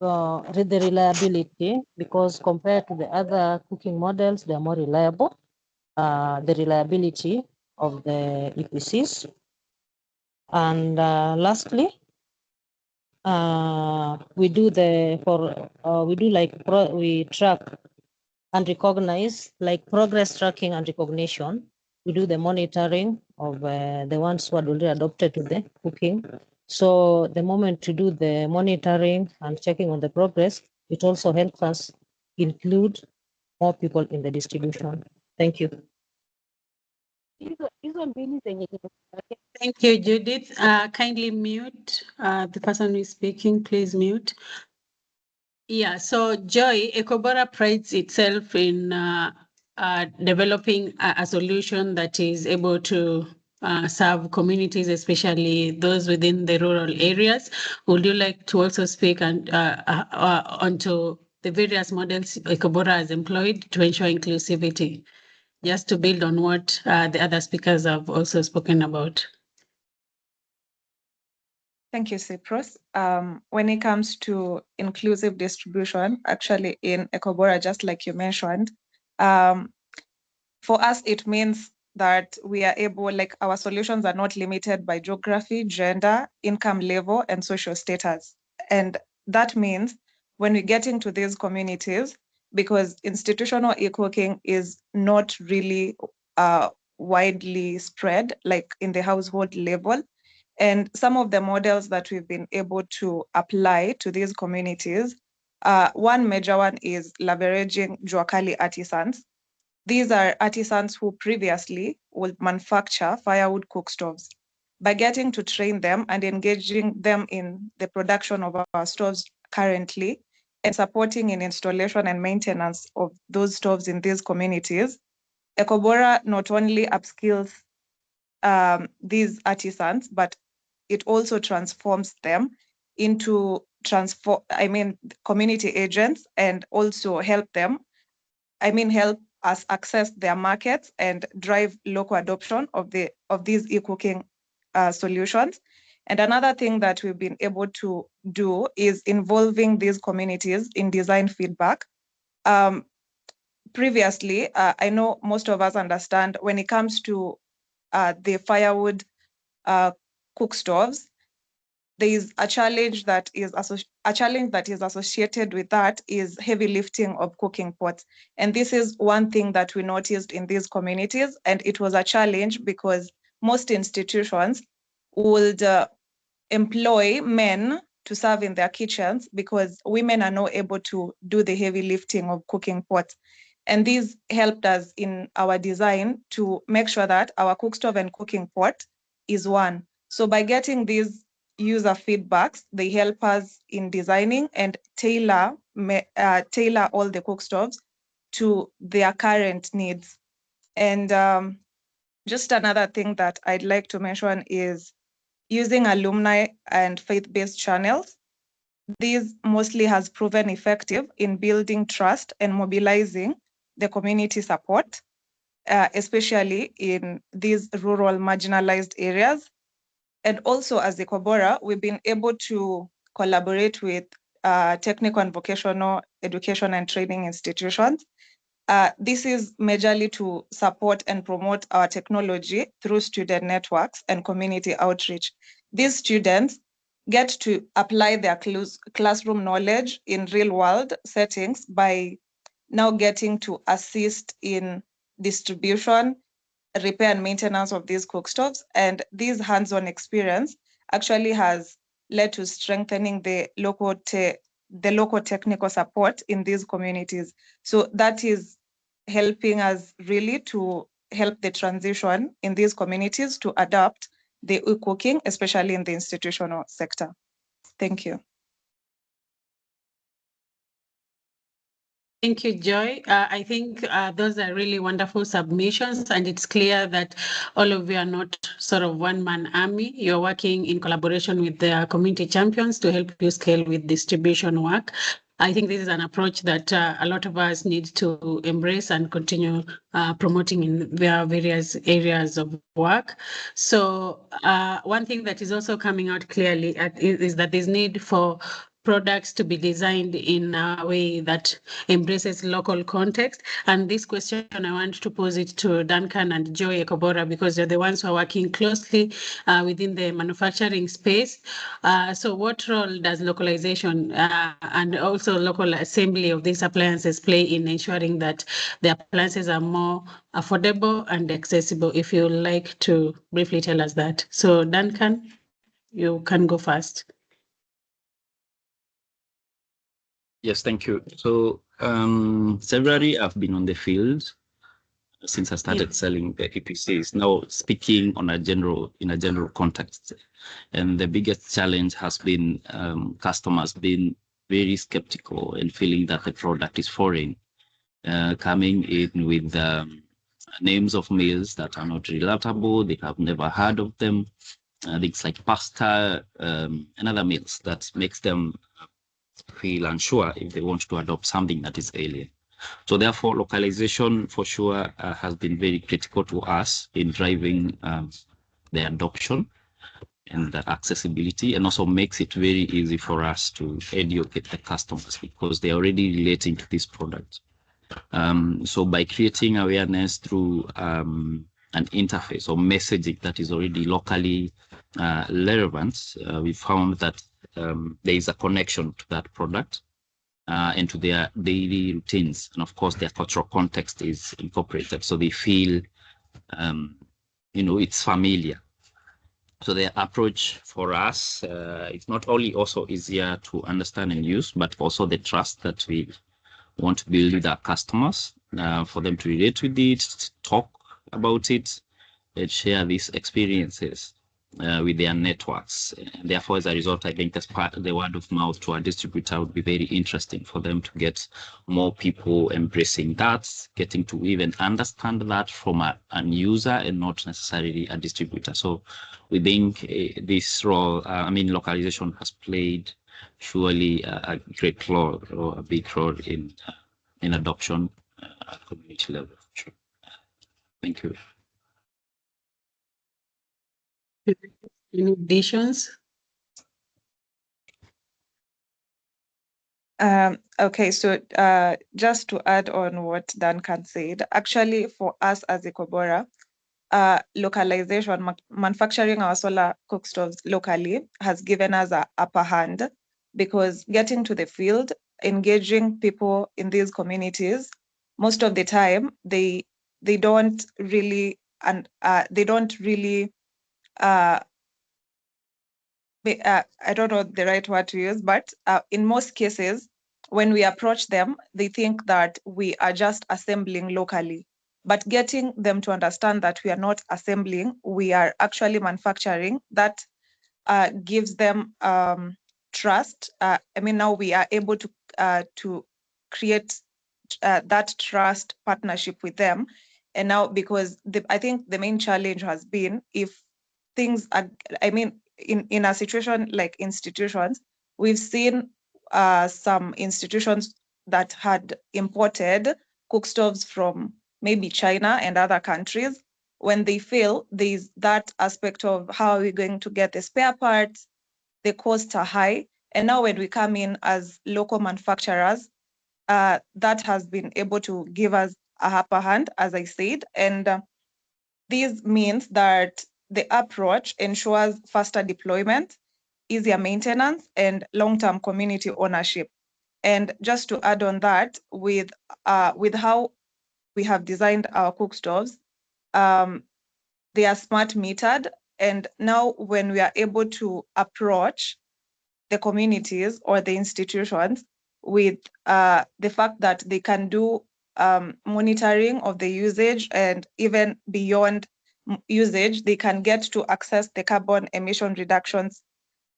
reliability, because compared to the other cooking models, they are more reliable. The reliability of the EPCs. And lastly, we track and recognize, like progress tracking and recognition. We do the monitoring of the ones who are already adopted to the cooking. So the moment to do the monitoring and checking on the progress, it also helps us include more people in the distribution. Thank you. Thank you, Judith. Kindly mute the person who is speaking. Please mute. Yeah, so Joy, Ecobora prides itself in developing a solution that is able to serve communities, especially those within the rural areas. Would you like to also speak onto the various models Ecobora has employed to ensure inclusivity, just to build on what the other speakers have also spoken about? Thank you, Cyprus. When it comes to inclusive distribution, actually in Ecobora, just like you mentioned, for us, it means that we are able, like our solutions are not limited by geography, gender, income level, and social status. And that means when we get into these communities, because institutional e-cooking is not really widely spread, like in the household level. And some of the models that we've been able to apply to these communities, one major one is leveraging Juakali artisans. These are artisans who previously would manufacture firewood cookstoves. By getting to train them and engaging them in the production of our stoves currently, and supporting in installation and maintenance of those stoves in these communities, Ecobora not only upskills these artisans, but it also transforms them into community agents, and also help us access their markets and drive local adoption of these e-cooking solutions. And another thing that we've been able to do is involving these communities in design feedback. Previously, I know most of us understand when it comes to the firewood cook stoves, there is a challenge that is associated with that is heavy lifting of cooking pots. And this is one thing that we noticed in these communities, and it was a challenge because most institutions would employ men to serve in their kitchens because women are not able to do the heavy lifting of cooking pots. And this helped us in our design to make sure that our cook stove and cooking pot is one. So by getting these user feedbacks, they help us in designing and tailor all the cook stoves to their current needs. And just another thing that I'd like to mention is using alumni and faith-based channels. This mostly has proven effective in building trust and mobilizing the community support, especially in these rural marginalized areas. And also as the Kobora, we've been able to collaborate with technical and vocational education and training institutions. This is majorly to support and promote our technology through student networks and community outreach. These students get to apply their classroom knowledge in real world settings by now getting to assist in distribution, repair and maintenance of these cook stoves. And this hands-on experience actually has led to strengthening the local technical support in these communities. So that is helping us really to help the transition in these communities to adopt the eCooking, especially in the institutional sector. Thank you. Thank you, Joy. I think those are really wonderful submissions, and it's clear that all of you are not sort of one-man army. You're working in collaboration with the community champions to help you scale with distribution work. I think this is an approach that a lot of us need to embrace and continue promoting in their various areas of work. So one thing that is also coming out clearly is that there's need for products to be designed in a way that embraces local context. And this question, I want to pose it to Duncan and Joy Ekobora, because they're the ones who are working closely within the manufacturing space. So what role does localization and also local assembly of these appliances play in ensuring that the appliances are more affordable and accessible? If you'd like to briefly tell us that. So Duncan, you can go first. Yes, thank you. So severally I've been on the field since I started selling the EPCs. Now speaking on in a general context, and the biggest challenge has been customers being very skeptical and feeling that the product is foreign, coming in with names of meals that are not relatable. They have never heard of them. Things like pasta and other meals that makes them feel unsure if they want to adopt something that is alien. So therefore, localization for sure has been very critical to us in driving the adoption and the accessibility, and also makes it very easy for us to educate the customers because they're already relating to this product. So by creating awareness through an interface or messaging that is already locally relevant, we found that there is a connection to that product and to their daily routines. And of course, their cultural context is incorporated. So they feel, it's familiar. So the approach for us, it's not only also easier to understand and use, but also the trust that we want to build with our customers, for them to relate with it, talk about it, and share these experiences with their networks. And therefore, as a result, I think as part of the word of mouth to our distributor would be very interesting for them to get more people embracing that, getting to even understand that from an user and not necessarily a distributor. So we think this role, localization has played surely a great role or a big role in adoption at community level. Sure. Thank you. Any additions? Okay, so just to add on what Duncan said, actually for us as Ecobora, localization, manufacturing our solar cook stoves locally has given us an upper hand, because getting to the field, engaging people in these communities, most of the time they don't really I don't know the right word to use, but in most cases, when we approach them, they think that we are just assembling locally. But getting them to understand that we are not assembling, we are actually manufacturing, that gives them trust. I mean, now we are able to create that trust partnership with them. And now, because I think the main challenge has been, if things are, I mean, in a situation like institutions, we've seen some institutions that had imported cook stoves from maybe China and other countries. When they fail, there's that aspect of how are we going to get the spare parts, the costs are high. And now when we come in as local manufacturers, that has been able to give us a upper hand, as I said. And this means that the approach ensures faster deployment, easier maintenance, and long-term community ownership. And just to add on that, with how we have designed our cook stoves, they are smart metered. And now when we are able to approach the communities or the institutions with the fact that they can do monitoring of the usage, and even beyond usage, they can get to access the carbon emission reductions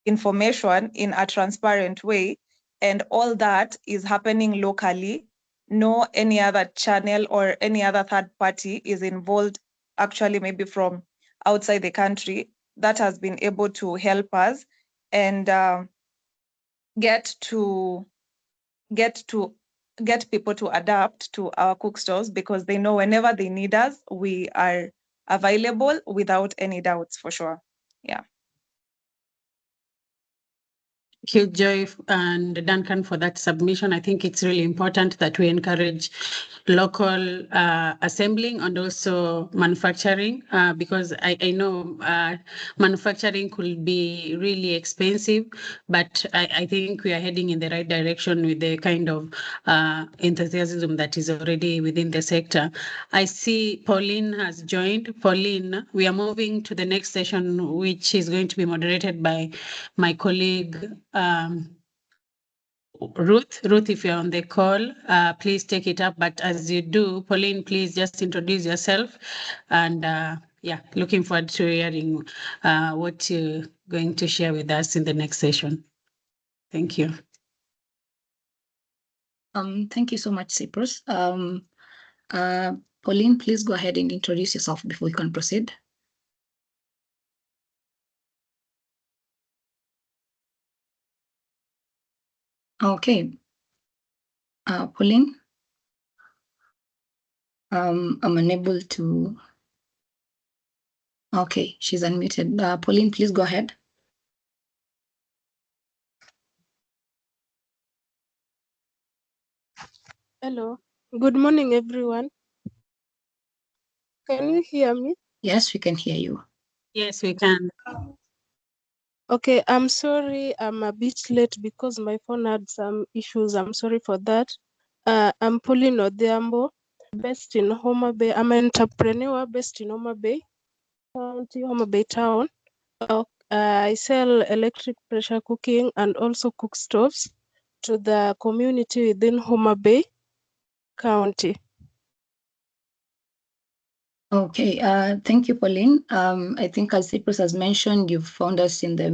information in a transparent way. And all that is happening locally. No any other channel or any other third party is involved, actually maybe from outside the country. That has been able to help us and get people to adapt to our cook stores, because they know whenever they need us, we are available without any doubts, for sure. Yeah. Thank you, Joy and Duncan, for that submission. I think it's really important that we encourage local assembling and also manufacturing, because I know manufacturing could be really expensive, but I think we are heading in the right direction with the kind of enthusiasm that is already within the sector. I see Pauline has joined. Pauline, we are moving to the next session, which is going to be moderated by my colleague, Ruth, if you're on the call, please take it up. But as you do, Pauline, please just introduce yourself. And yeah, looking forward to hearing what you're going to share with us in the next session. Thank you. Thank you so much, Cyprus. Pauline, please go ahead and introduce yourself before we can proceed. Okay. Pauline, I'm unable to. Okay, she's unmuted. Pauline, please go ahead. Hello. Good morning, everyone. Can you hear me? Yes, we can hear you. Yes, we can. Okay, I'm sorry I'm a bit late because my phone had some issues. I'm sorry for that. I'm Pauline Odhiambo, based in Homa Bay. I'm an entrepreneur based in Homa Bay County, Homa Bay Town. I sell electric pressure cooking and also cook stoves to the community within Homa Bay County. Okay, thank you, Pauline. I think as Cyprus has mentioned, you've found us in the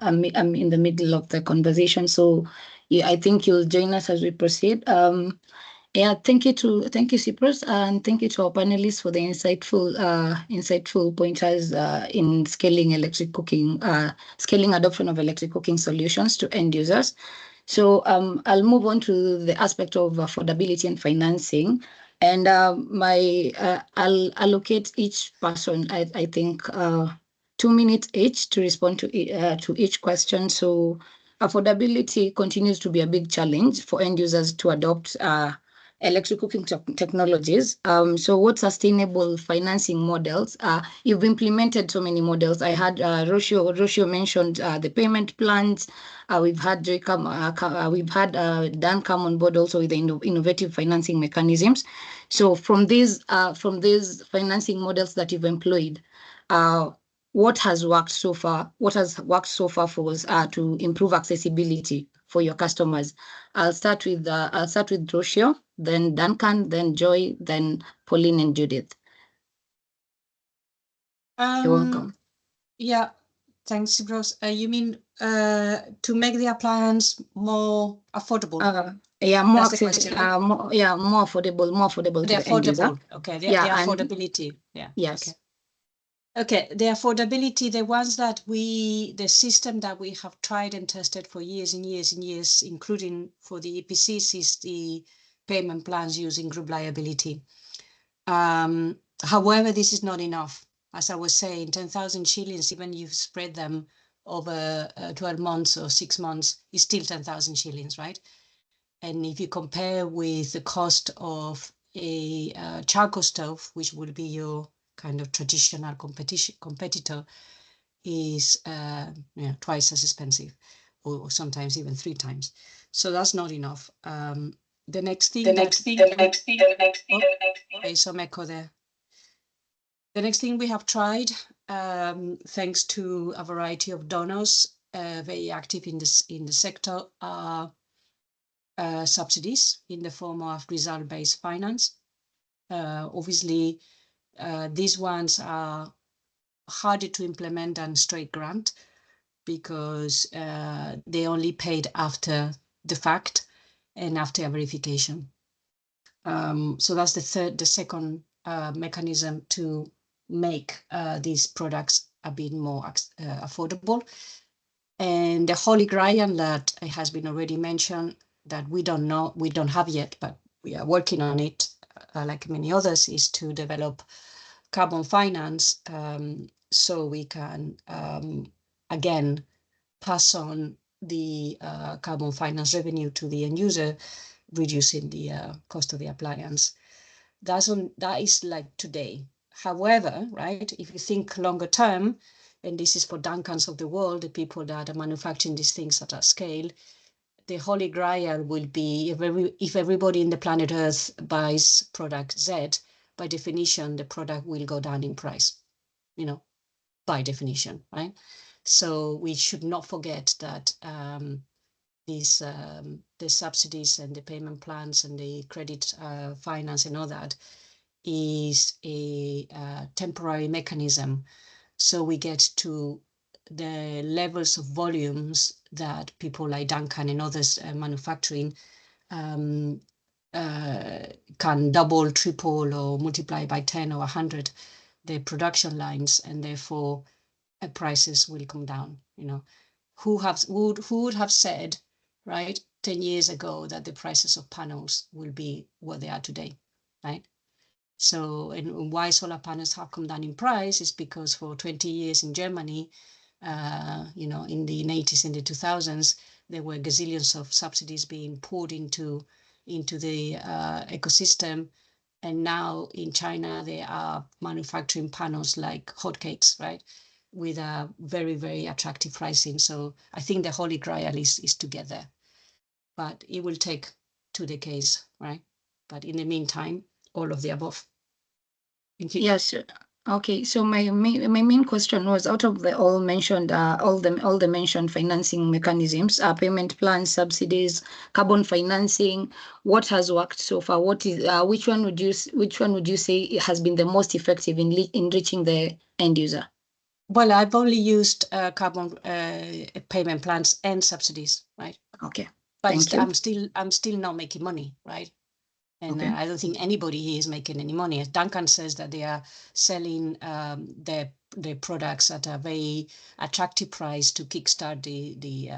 I'm in the middle of the conversation, so yeah, I think you'll join us as we proceed. Yeah, thank you, Cyprus, and thank you to our panelists for the insightful pointers in scaling electric cooking, scaling adoption of electric cooking solutions to end users. So I'll move on to the aspect of affordability and financing. And I'll allocate each person, I think, 2 minutes each to respond to each question. So affordability continues to be a big challenge for end users to adopt electric cooking technologies. So what sustainable financing models? You've implemented so many models. I had Rocío mentioned the payment plans. We've had Dan come on board also with the innovative financing mechanisms. So from these financing models that you've employed, what has worked so far? What has worked so far for us to improve accessibility for your customers? I'll start with Rocío, then Duncan, then Joy, then Pauline and Judith. You're welcome. Yeah, thanks, Rose. You mean to make the appliance more affordable? Yeah, more That's the accessible. question, right? More affordable The to the end user. affordable. Okay, the affordability. Yeah. Yes. Okay, the affordability, the ones that the system that we have tried and tested for years and years and years, including for the EPCs, is the payment plans using group liability. However, this is not enough. As I was saying, 10,000 shillings, even you spread them over 12 months or 6 months, is still 10,000 shillings, right? And if you compare with the cost of a charcoal stove, which would be your kind of traditional competitor, is twice as expensive, or sometimes even 3 times. So that's not enough. The next thing. Okay, some echo there. The next thing we have tried, thanks to a variety of donors very active in the sector, are subsidies in the form of result-based finance. Obviously, these ones are harder to implement than straight grant because they only paid after the fact and after a verification. So that's the second mechanism to make these products a bit more affordable. And the Holy Grail that has been already mentioned, that we don't have yet, but we are working on it, like many others, is to develop carbon finance, so we can again pass on the carbon finance revenue to the end user, reducing the cost of the appliance. That is like today. However, right, if you think longer term, and this is for Duncans of the world, the people that are manufacturing these things at a scale, the Holy Grail will be if everybody in the planet Earth buys product Z, by definition, the product will go down in price, by definition, right? So we should not forget that the subsidies and the payment plans and the credit finance and all that is a temporary mechanism. So we get to the levels of volumes that people like Duncan and others manufacturing can double, triple, or multiply by 10 or 100 the production lines, and therefore prices will come down. Who would have said, right, 10 years ago that the prices of panels will be what they are today, right? So, and why solar panels have come down in price is because for 20 years in Germany, in the 80s and the 2000s, there were gazillions of subsidies being poured into the ecosystem. And now in China, they are manufacturing panels like hotcakes, right? With a very, very attractive pricing. So I think the Holy Grail is to get there. But it will take 2 decades, right? But in the meantime, all of the above. Thank you. Yes. Okay. So my main question was, out of the all the mentioned financing mechanisms, payment plans, subsidies, carbon financing, what has worked so far? What is which one would you say has been the most effective in reaching the end user? Well, I've only used carbon payment plans and subsidies, right? Okay. But Thank you. I'm still not making money, right? And Okay. I don't think anybody here is making any money. As Duncan says that they are selling their products at a very attractive price to kickstart the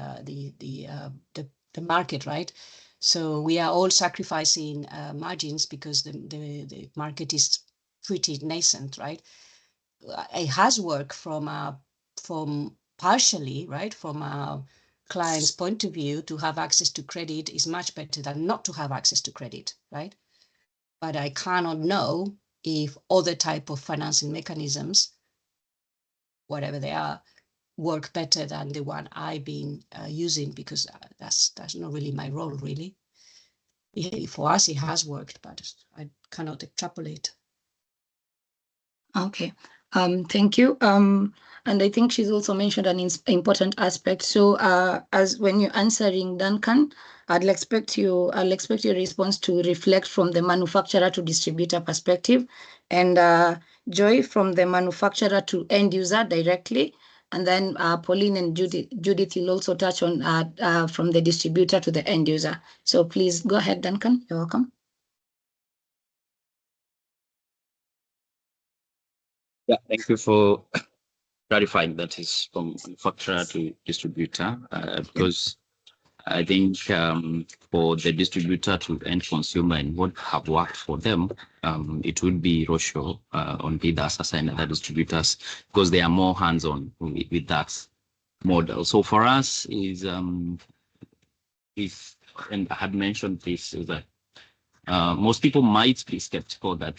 market, right? So we are all sacrificing margins because the market is pretty nascent, right? It has worked from partially, right, from a client's point of view, to have access to credit is much better than not to have access to credit, right? But I cannot know if other type of financing mechanisms, whatever they are, work better than the one I've been using, because that's not really my role, really. For us, it has worked, but I cannot extrapolate. Okay, thank you. And I think she's also mentioned an important aspect. So as when you're answering Duncan, I'll expect your response to reflect from the manufacturer to distributor perspective, and Joy from the manufacturer to end user directly. And then Pauline and Judith will also touch on from the distributor to the end user. So please go ahead, Duncan. You're welcome. Yeah, thank you for clarifying that is from manufacturer to distributor, because I think for the distributor to end consumer and what have worked for them, it would be Rocío on Bidhaa Sasa and other distributors, because they are more hands-on with that model. So for us is and I had mentioned this, is that most people might be skeptical that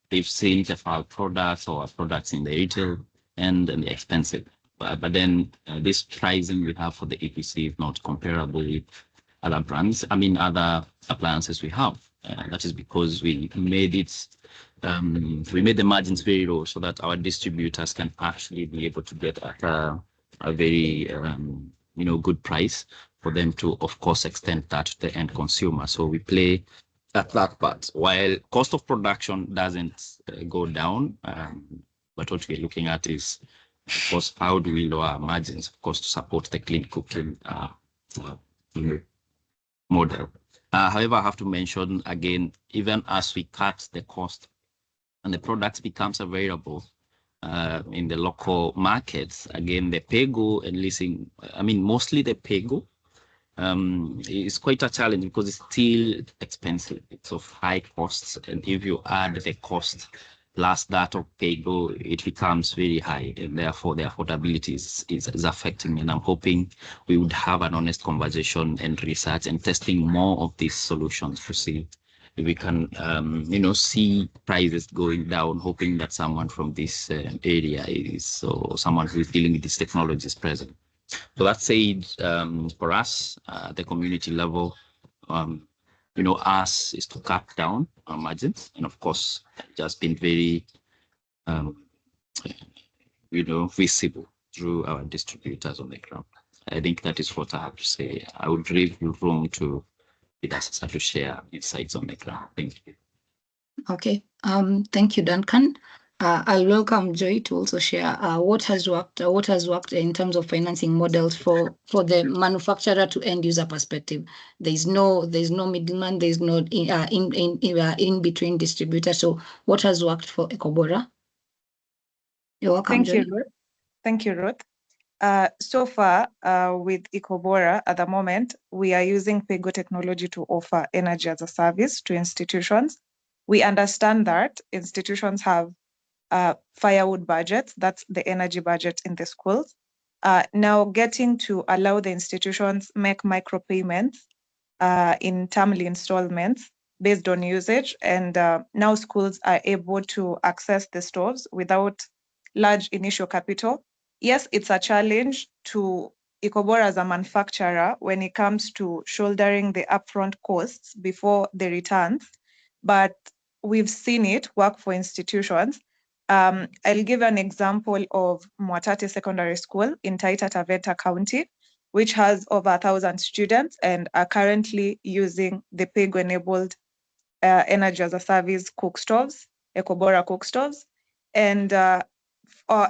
they've seen Tefal products or products in the retail and they're expensive. But then this pricing we have for the EPC is not comparable with other brands. I mean, other appliances we have. That is because we made it, we made the margins very low so that our distributors can actually be able to get at a very, good price for them to, of course, extend that to the end consumer. So we play at that part, while cost of production doesn't go down. But what we're looking at is, of course, how do we lower our margins, of course, to support the clean cooking model. However, I have to mention again, even as we cut the cost and the product becomes available in the local markets, again, the pay-go and leasing, mostly the pay-go is quite a challenge because it's still expensive. It's of high costs. And if you add the cost plus that of pay-go, it becomes very high, and therefore the affordability is affecting. And I'm hoping we would have an honest conversation and research and testing more of these solutions to see if we can, see prices going down, hoping that someone from this area is, or someone who is dealing with this technology is present. So that said, for us, the community level, us is to cut down our margins, and of course, just been very, visible through our distributors on the ground. I think that is what I have to say. I would leave room to Bidhaa Sasa to share insights on the ground. Thank you. Okay. Thank you, Duncan. I'll welcome Joy to also share what has worked in terms of financing models for the manufacturer to end user perspective. There's no middleman, there's no in between distributor. So what has worked for Ecobora? You're welcome, Joy. Thank you, Ruth. So far, with Ecobora at the moment, we are using pay-go technology to offer energy as a service to institutions. We understand that institutions have firewood budgets, that's the energy budget in the schools. Now getting to allow the institutions make micropayments in termly installments based on usage, and now schools are able to access the stoves without large initial capital. Yes, it's a challenge to Ecobora as a manufacturer when it comes to shouldering the upfront costs before the returns, but we've seen it work for institutions. I'll give an example of Mwatate Secondary School in Taita Taveta County, which has over 1,000 students and are currently using the pay-go-enabled energy as a service cook stoves, Ecobora cook stoves. And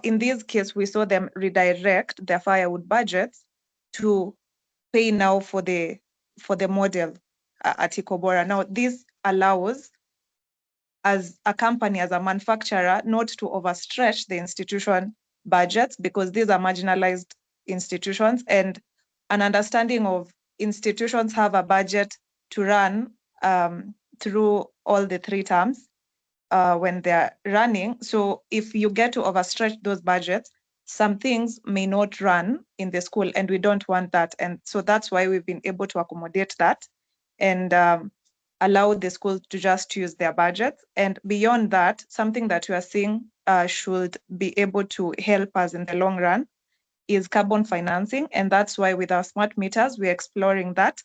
in this case, we saw them redirect their firewood budgets to pay now for the model at Ecobora. Now, this allows, as a company, as a manufacturer, not to overstretch the institution budgets, because these are marginalized institutions, and an understanding of institutions have a budget to run through all the 3 terms when they're running. So if you get to overstretch those budgets, some things may not run in the school, and we don't want that. And so that's why we've been able to accommodate that and allow the schools to just use their budgets. And beyond that, something that we are seeing should be able to help us in the long run is carbon financing. And that's why with our smart meters, we're exploring that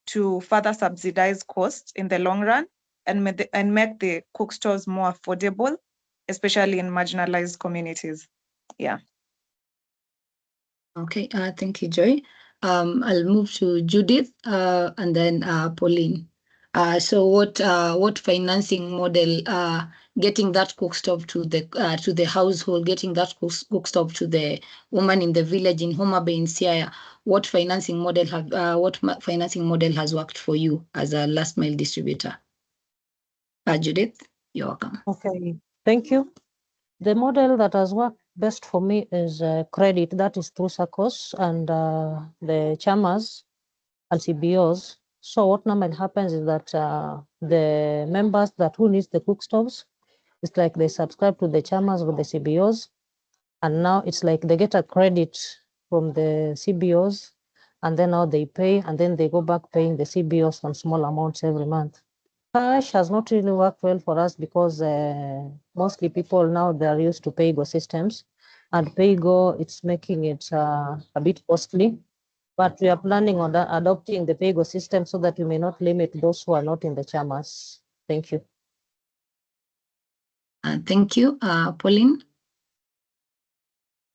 to further subsidize costs in the long run and make the cook stores more affordable, especially in marginalized communities. Yeah. Okay, thank you, Joy. I'll move to Judith and then Pauline. So what financing model, getting that cook stove to the household, getting that cook stove to the woman in the village in Homa Bay in Siaya, what financing model has worked for you as a last mile distributor? Judith, you're welcome. Okay, thank you. The model that has worked best for me is credit, that is through SACCOs and the chamas and CBOs. So what normally happens is that the members who needs the cook stoves, it's like they subscribe to the chamas or the CBOs, and now it's like they get a credit from the CBOs, and then now they pay, and then they go back paying the CBOs on small amounts every month. Cash has not really worked well for us because mostly people now they're used to PayGo systems, and PayGo, it's making it a bit costly. But we are planning on adopting the PayGo system so that we may not limit those who are not in the chamas. Thank you. Thank you, Pauline.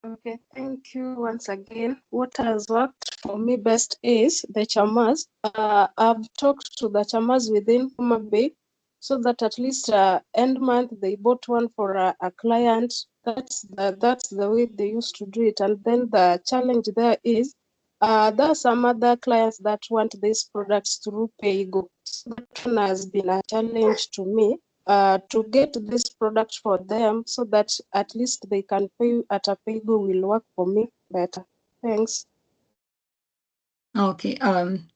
Okay, thank you once again. What has worked for me best is the chamas. I've talked to the chamas within Homa Bay so that at least end month they bought one for a client. That's the way they used to do it. And then the challenge there is there are some other clients that want these products through PayGo. So that one has been a challenge to me. To get this product for them so that at least they can pay at a PayGo will work for me better. Thanks. Okay,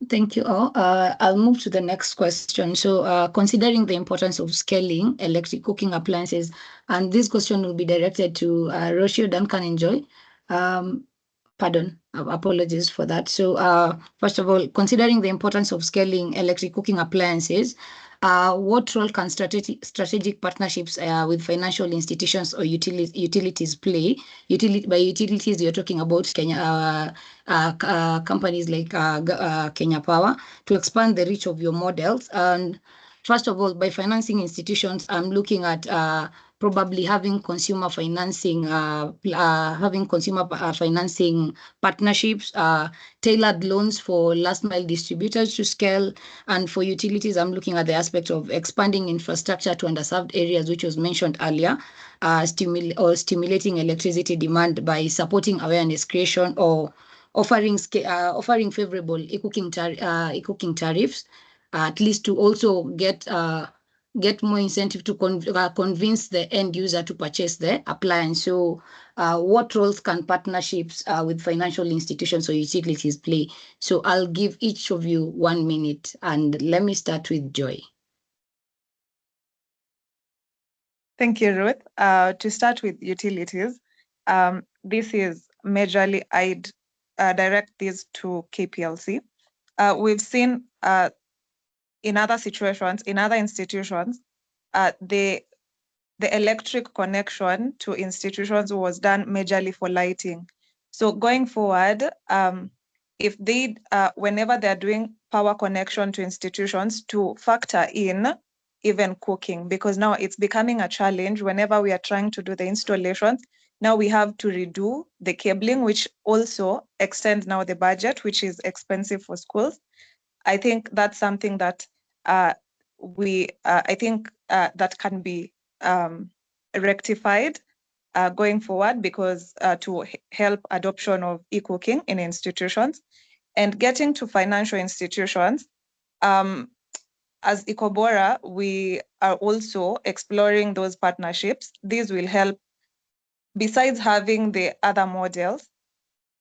thank you all. I'll move to the next question. So considering the importance of scaling electric cooking appliances, and this question will be directed to Rocío, Duncan, and Joy. Pardon, apologies for that. So first of all, considering the importance of scaling electric cooking appliances, what role can strategic partnerships with financial institutions or utilities play? By utilities, you're talking about Kenya, companies like Kenya Power, to expand the reach of your models. And first of all, by financing institutions, I'm looking at probably having consumer financing, financing partnerships, tailored loans for last mile distributors to scale. And for utilities, I'm looking at the aspect of expanding infrastructure to underserved areas, which was mentioned earlier, stimulating electricity demand by supporting awareness creation or offering favorable e-cooking tariffs, at least to also get more incentive to convince the end user to purchase the appliance. So what roles can partnerships with financial institutions or utilities play? So I'll give each of you 1 minute, and let me start with Joy. Thank you, Ruth. To start with utilities, this is majorly, I'd direct this to KPLC. We've seen in other situations, in other institutions, the electric connection to institutions was done majorly for lighting. So going forward, if they, whenever they're doing power connection to institutions, to factor in even cooking, because now it's becoming a challenge whenever we are trying to do the installations. Now we have to redo the cabling, which also extends now the budget, which is expensive for schools. I think that's something that that can be rectified going forward, because to help adoption of e-cooking in institutions. And getting to financial institutions, as Ecobora, we are also exploring those partnerships. These will help, besides having the other models,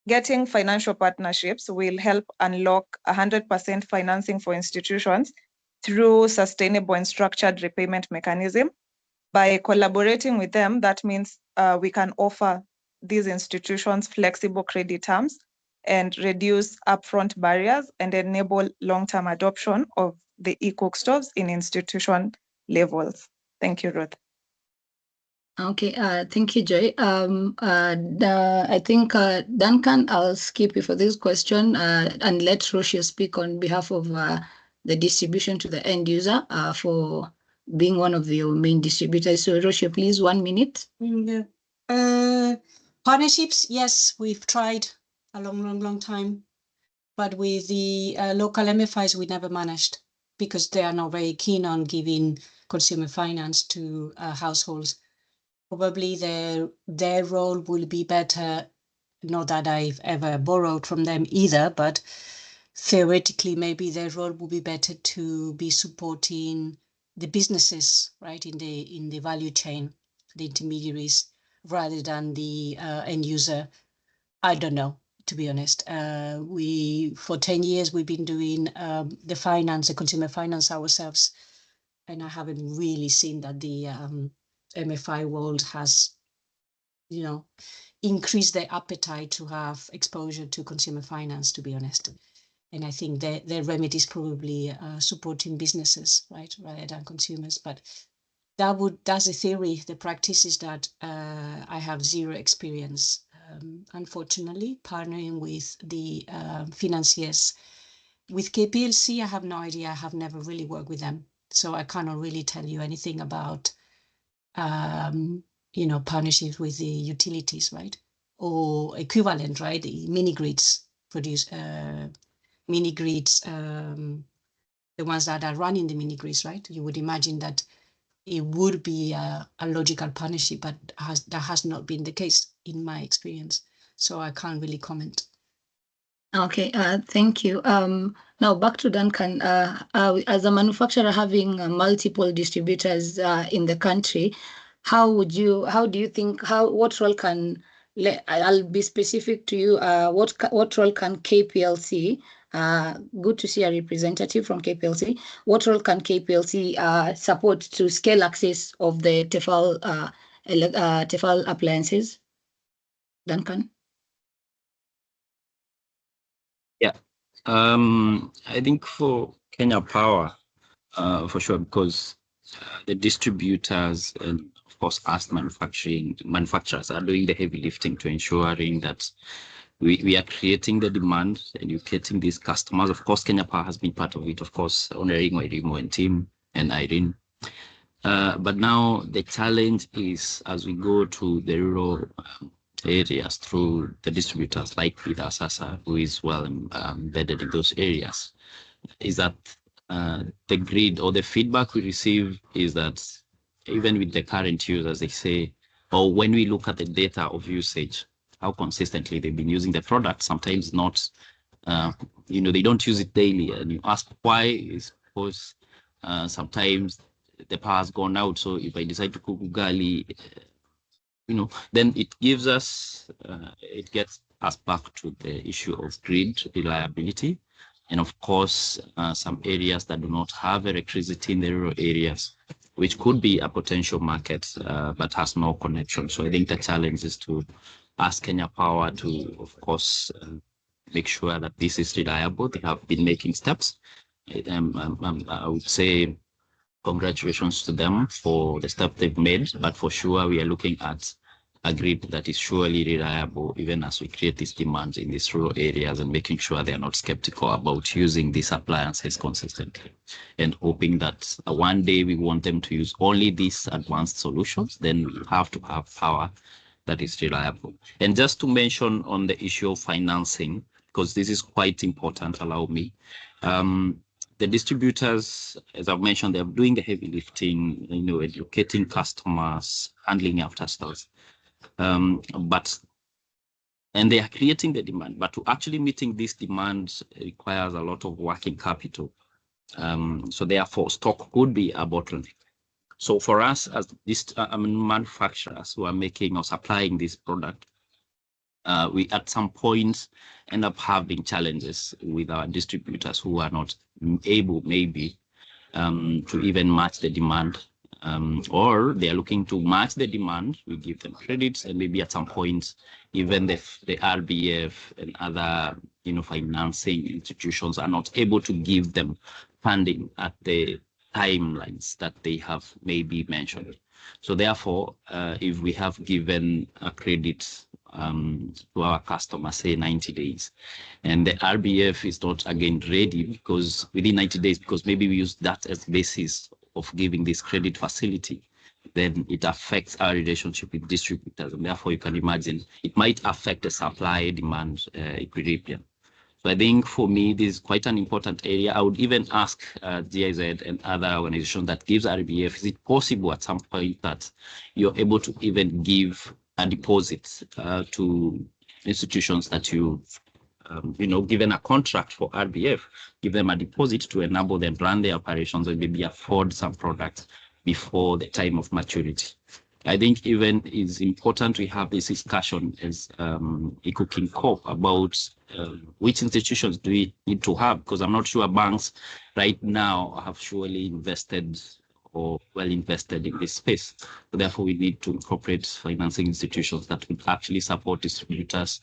getting financial partnerships will help unlock 100% financing for institutions through sustainable and structured repayment mechanism. By collaborating with them, that means we can offer these institutions flexible credit terms and reduce upfront barriers and enable long-term adoption of the eCook stoves in institution levels. Thank you, Ruth. Okay, thank you, Joy. I think Duncan, I'll skip you for this question and let Rocío speak on behalf of the distribution to the end user for being one of your main distributors. So Rocío, please, 1 minute. Partnerships, yes, we've tried a long time, but with the local MFIs, we never managed because they are not very keen on giving consumer finance to households. Probably their role will be better. Not that I've ever borrowed from them either, but theoretically, maybe their role will be better to be supporting the businesses, right, in the value chain, the intermediaries, rather than the end user. I don't know, to be honest. For 10 years, we've been doing the consumer finance ourselves, and I haven't really seen that the MFI world has, increased their appetite to have exposure to consumer finance, to be honest. And I think their remedy is probably supporting businesses, right, rather than consumers. But that's the theory. The practice is that I have zero experience, unfortunately, partnering with the financiers. With KPLC, I have no idea. I have never really worked with them, so I cannot really tell you anything about partnerships with the utilities, right? Or equivalent, right? The mini grids the ones that are running the mini grids, right? You would imagine that it would be a logical partnership, but that has not been the case in my experience. So I can't really comment. Okay, thank you. Now back to Duncan. As a manufacturer having multiple distributors in the country, what role can, I'll be specific to you, what role can KPLC, good to see a representative from KPLC, what role can KPLC support to scale access of the Tefal appliances? Duncan? Yeah, I think for Kenya Power, for sure, because the distributors and of course us manufacturers are doing the heavy lifting to ensuring that we are creating the demand, educating these customers. Of course, Kenya Power has been part of it, of course, honoring Irimo and team and Irene. But now the challenge is as we go to the rural areas through the distributors like Bidhaa Sasa, who is well embedded in those areas, is that the grid or the feedback we receive is that even with the current users, they say, or when we look at the data of usage, how consistently they've been using the product, sometimes not, they don't use it daily. And you ask why, is because sometimes the power has gone out. So if I decide to cook ugali, then it gives us, it gets us back to the issue of grid reliability. And of course, some areas that do not have electricity in the rural areas, which could be a potential market, but has no connection. So I think the challenge is to ask Kenya Power to, of course, make sure that this is reliable. They have been making steps. I would say congratulations to them for the step they've made, but for sure we are looking at a grid that is surely reliable, even as we create these demands in these rural areas, and making sure they are not skeptical about using these appliances consistently, and hoping that one day we want them to use only these advanced solutions. Then we have to have power that is reliable. And just to mention on the issue of financing, because this is quite important, allow me. The distributors, as I've mentioned, they're doing the heavy lifting, educating customers, handling after sales. And they are creating the demand, but to actually meeting this demand requires a lot of working capital. So therefore, stock could be a bottleneck. So for us as manufacturers who are making or supplying this product, we at some point end up having challenges with our distributors who are not able maybe to even match the demand or they are looking to match the demand, we give them credits, and maybe at some point, even the RBF and other financing institutions are not able to give them funding at the timelines that they have maybe mentioned. So therefore, if we have given a credit to our customers, say 90 days, and the RBF is not again ready because within 90 days, because maybe we use that as basis of giving this credit facility, then it affects our relationship with distributors. And therefore, you can imagine it might affect the supply demand equilibrium. So I think for me, this is quite an important area. I would even ask GIZ and other organizations that gives RBF, is it possible at some point that you're able to even give a deposit to institutions that you've given a contract for RBF, give them a deposit to enable them run their operations and maybe afford some products before the time of maturity. I think even it's important we have this discussion as eCooking CoP about which institutions do we need to have, because I'm not sure banks right now have surely invested or well invested in this space. So therefore, we need to incorporate financing institutions that would actually support distributors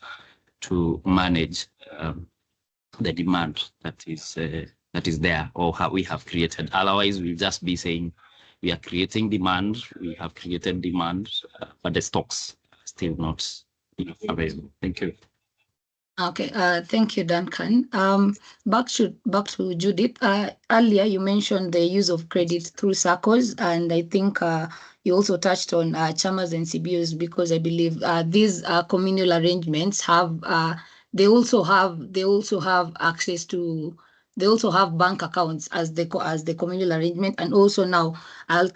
to manage the demand that is there or how we have created. Otherwise, we'll just be saying we are creating demand, we have created demand, but the stocks are still not available. Thank you. Okay, thank you, Duncan. Back to Judith. Earlier, you mentioned the use of credit through SACCOs, and I think you also touched on chamas and CBOs, because I believe these communal arrangements have they also have access to. They also have bank accounts as the communal arrangement, and also now I'll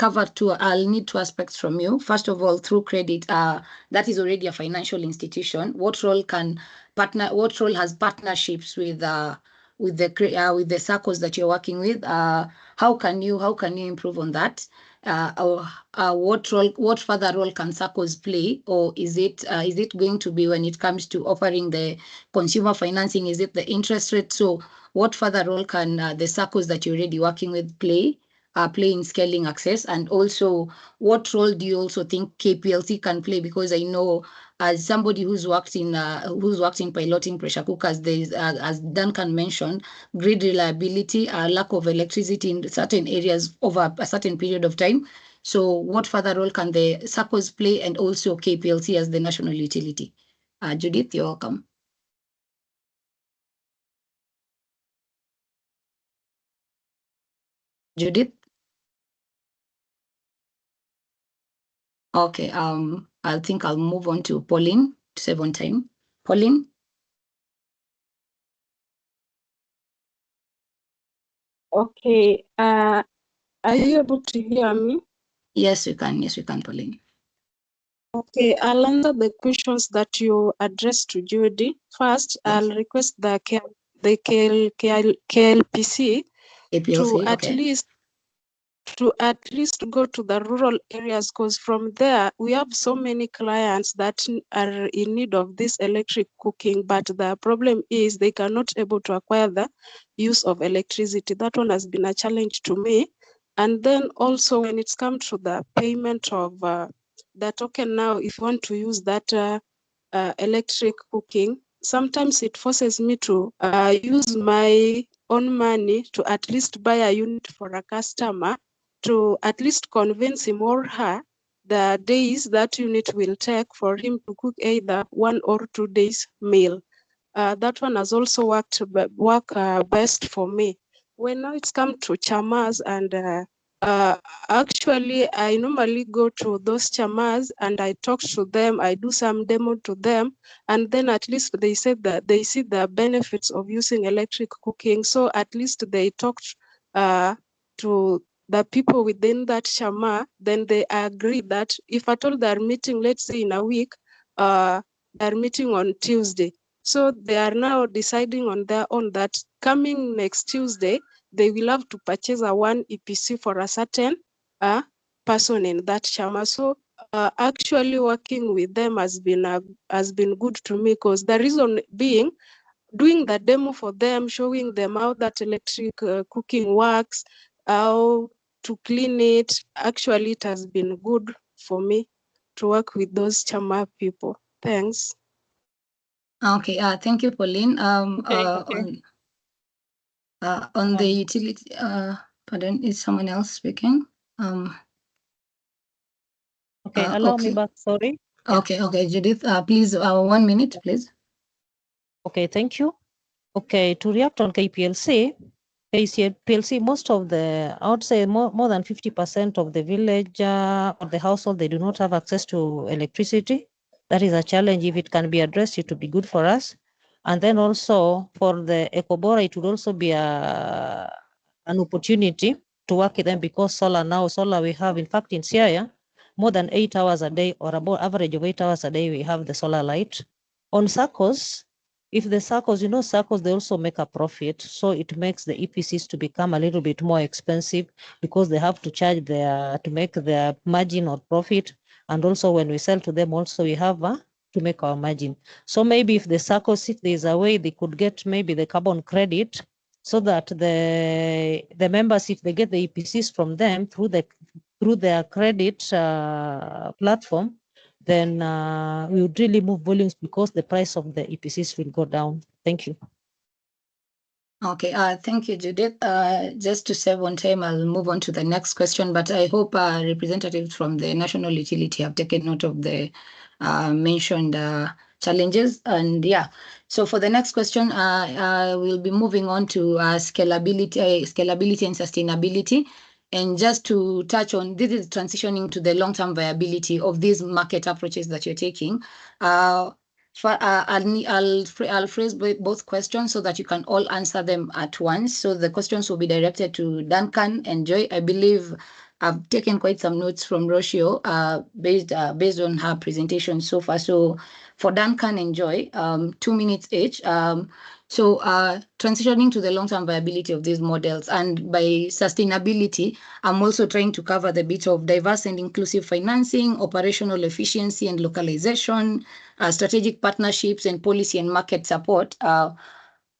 need two aspects from you. First of all, through credit, that is already a financial institution. What role has partnerships with the SACCOs that you're working with? How can you improve on that? What further role can SACCOs play, or is it going to be when it comes to offering the consumer financing? Is it the interest rate? So what further role can the SACCOs that you're already working with play in scaling access? And also, what role do you also think KPLC can play? Because I know, as somebody who's worked in piloting pressure cookers, there's as Duncan mentioned, grid reliability, lack of electricity in certain areas over a certain period of time. So what further role can the SACCOs play, and also KPLC as the national utility? Judith, you're welcome. Judith? Okay, I think I'll move on to Pauline to save on time. Pauline? Okay, are you able to hear me? Yes, we can. Yes, we can, Pauline. Okay, I'll answer the questions that you addressed to Judy. First, yes. I'll request the KLPC to at least go to the rural areas, because from there we have so many clients that are in need of this electric cooking, but the problem is they cannot able to acquire the use of electricity. That one has been a challenge to me. And then also when it's come to the payment of the token now, if you want to use that electric cooking, sometimes it forces me to use my own money to at least buy a unit for a customer, to at least convince him or her the days that unit will take for him to cook either 1 or 2 days meal. That one has also worked best for me. When now it's come to chamas, and actually I normally go to those chamas and I talk to them, I do some demo to them, and then at least they said that they see the benefits of using electric cooking. So at least they talked to the people within that chama, then they agree that if at all they're meeting, let's say in a week, they're meeting on Tuesday. So they are now deciding on their own that coming next Tuesday, they will have to purchase a 1 EPC for a certain person in that chama. So actually working with them has been good to me, because the reason being, doing the demo for them, showing them how that electric cooking works, how to clean it. Actually, it has been good for me to work with those Chama people. Thanks. Okay, thank you, Pauline. Okay. On the utility, pardon, is someone else speaking? Okay, allow me okay. back, sorry. Okay, Judith, please, 1 minute, please. Okay, thank you. Okay, to react on KPLC, most of the, I would say more than 50% of the village or the household, they do not have access to electricity. That is a challenge. If it can be addressed, it would be good for us. And then also for the Ecobora, it would also be an opportunity to work with them, because solar we have, in fact, in Siaya, more than 8 hours a day, or about average of 8 hours a day, we have the solar light. On SACCOs, if the SACCOs, SACCOs, they also make a profit. So it makes the EPCs to become a little bit more expensive, because they have to charge to make their margin or profit. And also when we sell to them, also we have to make our margin. So maybe if the SACCOs, if there's a way they could get maybe the carbon credit, so that the members, if they get the EPCs from them through their credit platform, then we would really move volumes, because the price of the EPCs will go down. Thank you. Okay, thank you, Judith. Just to save on time, I'll move on to the next question, but I hope representatives from the National Utility have taken note of the mentioned challenges. And yeah, so for the next question, we'll be moving on to scalability and sustainability. And just to touch on, this is transitioning to the long-term viability of these market approaches that you're taking. I'll phrase both questions so that you can all answer them at once. So the questions will be directed to Duncan and Joy. I believe I've taken quite some notes from Rocío based on her presentation so far. So for Duncan and Joy, 2 minutes each. So transitioning to the long-term viability of these models, and by sustainability, I'm also trying to cover the bit of diverse and inclusive financing, operational efficiency and localization, strategic partnerships, and policy and market support.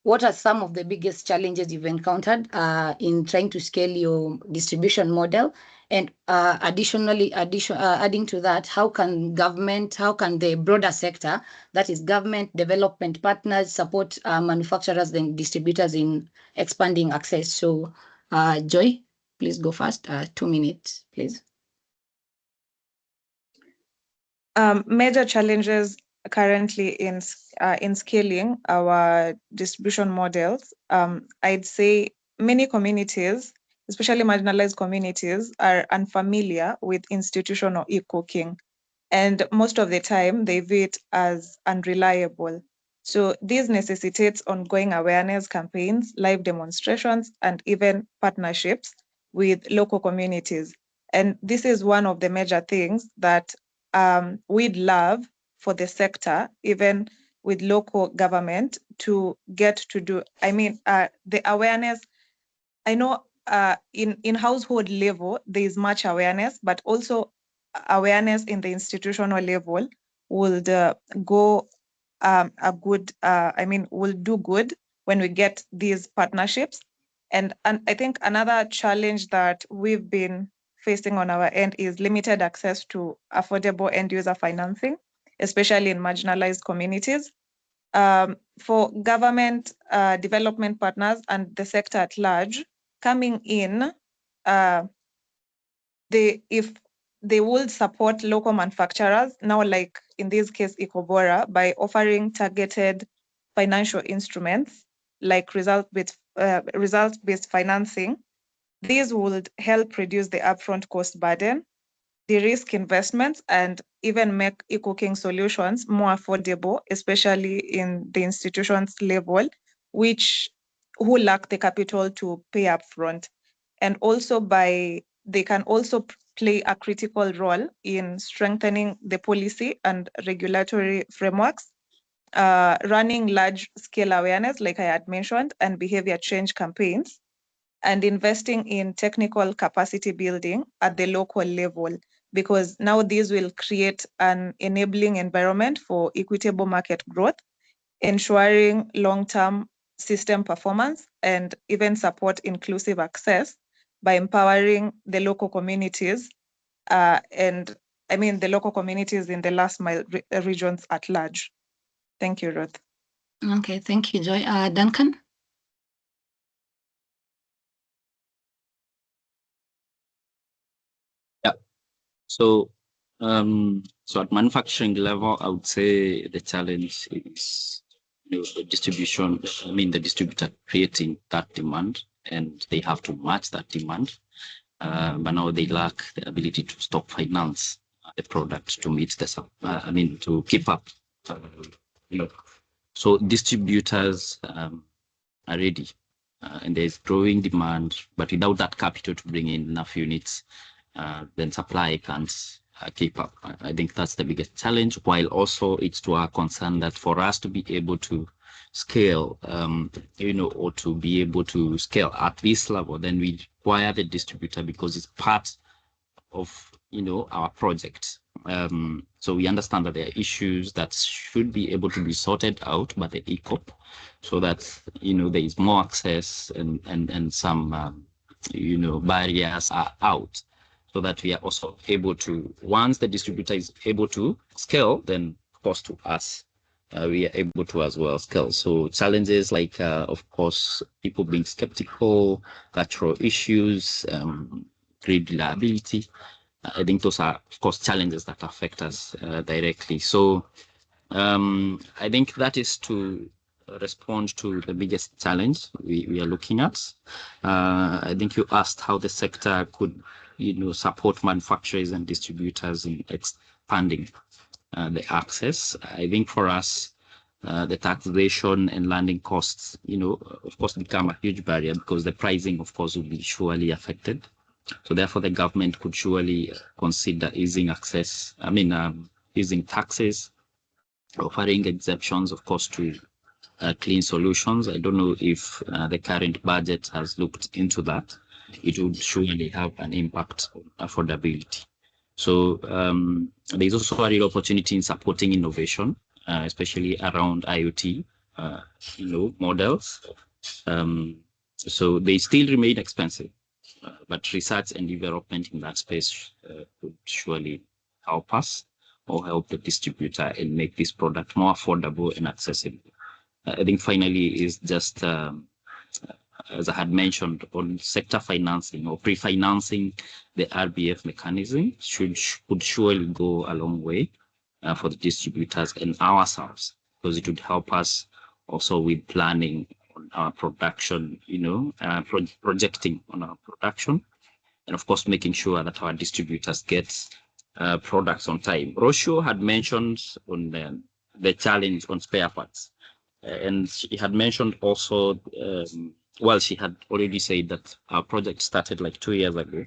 What are some of the biggest challenges you've encountered in trying to scale your distribution model? And additionally, adding to that, how can the broader sector, that is government, development partners, support manufacturers and distributors in expanding access? So Joy, please go first. 2 minutes, please. Major challenges currently in scaling our distribution models. I'd say many communities, especially marginalized communities, are unfamiliar with institutional e-cooking, and most of the time they view it as unreliable. So this necessitates ongoing awareness campaigns, live demonstrations, and even partnerships with local communities. And this is one of the major things that we'd love for the sector, even with local government, to get to do. I mean, the awareness, I know in household level, there is much awareness, but also awareness in the institutional level would go will do good when we get these partnerships. And I think another challenge that we've been facing on our end is limited access to affordable end user financing, especially in marginalized communities. For government development partners and the sector at large coming in, if they would support local manufacturers, now like in this case Ecobora, by offering targeted financial instruments like result-based financing. These would help reduce the upfront cost burden, de-risk investments, and even make e-cooking solutions more affordable, especially in the institutions level, who lack the capital to pay upfront. And also they can also play a critical role in strengthening the policy and regulatory frameworks, running large-scale awareness, like I had mentioned, and behavior change campaigns, and investing in technical capacity building at the local level, because now these will create an enabling environment for equitable market growth, ensuring long-term system performance, and even support inclusive access by empowering the local communities and I mean the local communities in the last mile regions at large. Thank you, Ruth. Okay, thank you, Joy. Duncan? Yeah. So at manufacturing level, I would say the challenge is the distribution. I mean, the distributor creating that demand, and they have to match that demand. But now they lack the ability to stock finance the product to meet the to keep up. So distributors are ready, and there's growing demand, but without that capital to bring in enough units, then supply can't keep up. I think that's the biggest challenge, while also it's to our concern that for us to be able to scale, or to be able to scale at this level, then we require the distributor because it's part of, our project. So we understand that there are issues that should be able to be sorted out by the CoP, so that, there is more access and some, barriers are out, so that we are also able to, once the distributor is able to scale, then of course to us, we are able to as well scale. So challenges like, of course, people being skeptical, cultural issues, grid reliability. I think those are, of course, challenges that affect us directly. So I think that is to respond to the biggest challenge we are looking at. I think you asked how the sector could, support manufacturers and distributors in expanding the access. I think for us, the taxation and landing costs, of course, become a huge barrier because the pricing, of course, will be surely affected. So therefore, the government could surely consider easing access, using taxes, offering exemptions, of course, to clean solutions. I don't know if the current budget has looked into that. It would surely have an impact on affordability. So there's also a real opportunity in supporting innovation, especially around IoT, models. So they still remain expensive, but research and development in that space would surely help us or help the distributor and make this product more affordable and accessible. I think finally is just, as I had mentioned, on sector financing or pre-financing the RBF mechanism could surely go a long way for the distributors and ourselves, because it would help us also with planning on our production, projecting on our production, and of course making sure that our distributors get products on time. Rocío had mentioned on the challenge on spare parts, and she had mentioned also, she had already said that our project started like 2 years ago.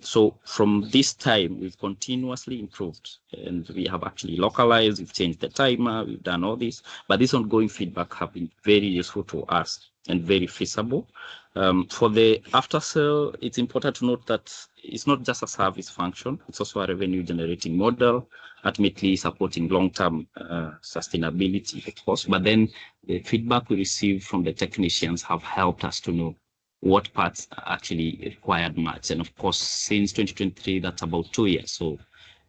So from this time, we've continuously improved, and we have actually localized, we've changed the timer, we've done all this, but this ongoing feedback have been very useful to us and very feasible. For the after sale, it's important to note that it's not just a service function, it's also a revenue generating model, ultimately supporting long-term sustainability, of course, but then the feedback we receive from the technicians have helped us to know what parts actually required much. And of course, since 2023, that's about 2 years. So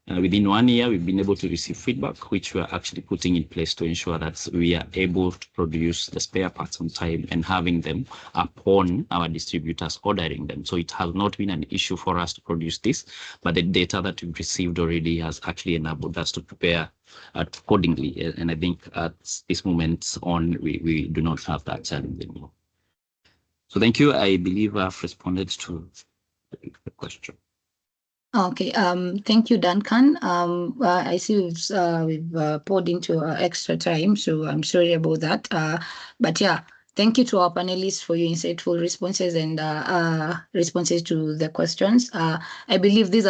within 1 year, we've been able to receive feedback, which we're actually putting in place to ensure that we are able to produce the spare parts on time and having them upon our distributors ordering them. So it has not been an issue for us to produce this, but the data that we've received already has actually enabled us to prepare accordingly. And I think at this moment on, we do not have that challenge anymore. So thank you. I believe I've responded to the question. Okay, thank you, Duncan. I see we've poured into extra time, so I'm sorry about that. But yeah, thank you to our panelists for your insightful responses and responses to the questions. I believe this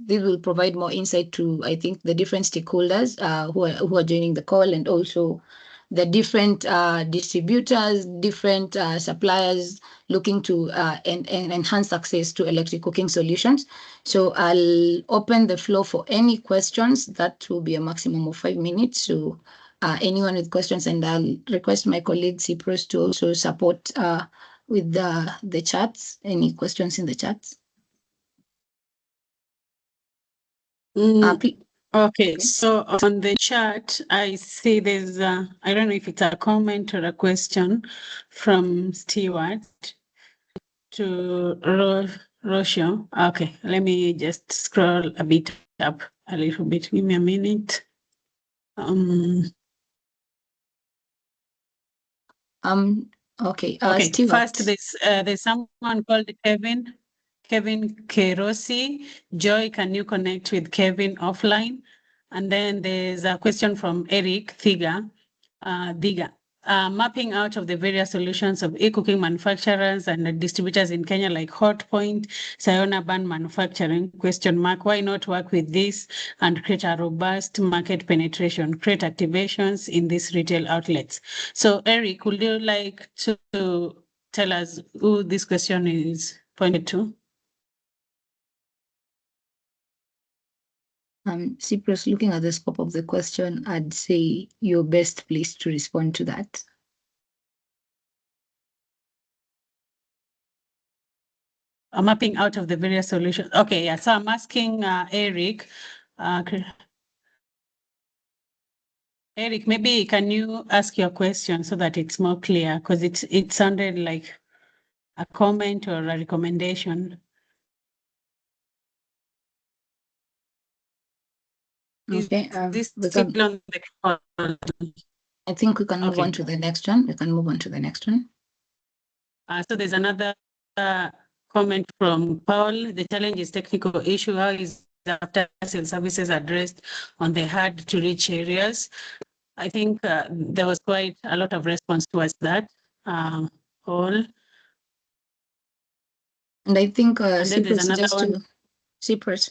will provide more insight to, I think, the different stakeholders who are joining the call, and also the different distributors, different suppliers looking to enhance access to electric cooking solutions. So I'll open the floor for any questions. That will be a maximum of 5 minutes. So anyone with questions, and I'll request my colleague Cyprus to also support the chats. Any questions in the chats? Okay, so on the chat, I see there's I don't know if it's a comment or a question from Stewart to Rocío. Okay, let me just scroll a bit up a little bit. Give me a minute. Okay. Okay. Stewart. First, there's someone called Kevin Kerosi. Joy, can you connect with Kevin offline? And then there's a question from Eric Diga. Mapping out of the various solutions of e-cooking manufacturers and distributors in Kenya, like Hotpoint, Sayona Band Manufacturing, ? Why not work with this and create a robust market penetration, create activations in these retail outlets? So Eric, would you like to tell us who this question is pointed to? Cyprus, looking at the scope of the question, I'd say you're best placed to respond to that. I'm mapping out of the various solutions. Okay, yeah. So I'm asking Eric. Eric, maybe can you ask your question so that it's more clear? Because it sounded like a comment or a recommendation. Okay. This still on the call? I think we can move on to the next one. We can move on to the next one. So there's another comment from Paul. The challenge is technical issue. How is the after-sales services addressed on the hard-to-reach areas? I think there was quite a lot of response towards that. Paul. And I think Cyprus,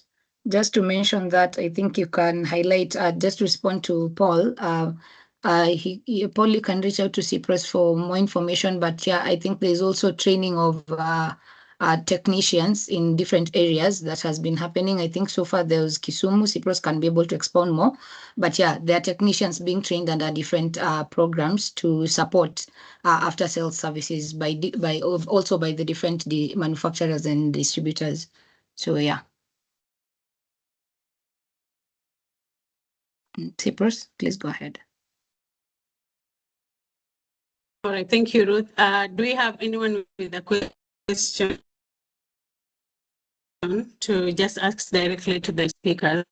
just to mention that, I think you can highlight, just respond to Paul. Paul, you can reach out to Cyprus for more information, but yeah, I think there's also training of technicians in different areas that has been happening. I think so far there was Kisumu. Cyprus can be able to expound more, but yeah, there are technicians being trained under different programs to support after sales services also by the different manufacturers and distributors. So yeah. Cyprus, please go ahead. All right, thank you, Ruth. Do we have anyone with a question to just ask directly to the speakers?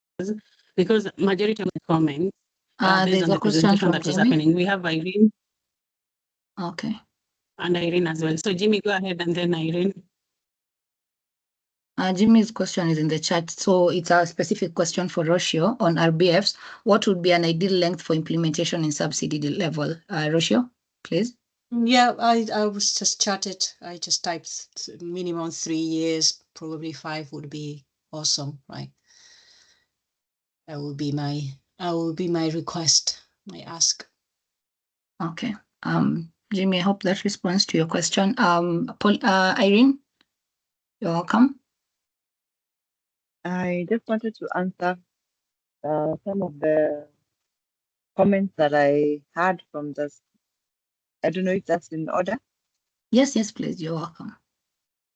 Because majority of the comments based on the presentation that was happening. We have Irene. Okay. And Irene as well. So Jimmy, go ahead, and then Irene. Jimmy's question is in the chat. So it's a specific question for Rocío on RBFs. What would be an ideal length for implementation in subsidy level? Rocío, please. Yeah, I was just chatted. I just typed minimum 3 years, probably 5 would be awesome, right? That will be my request, my ask. Okay. Jimmy, I hope that responds to your question. Irene, you're welcome. I just wanted to answer some of the comments that I had from this. I don't know if that's in order. Yes, please. You're welcome.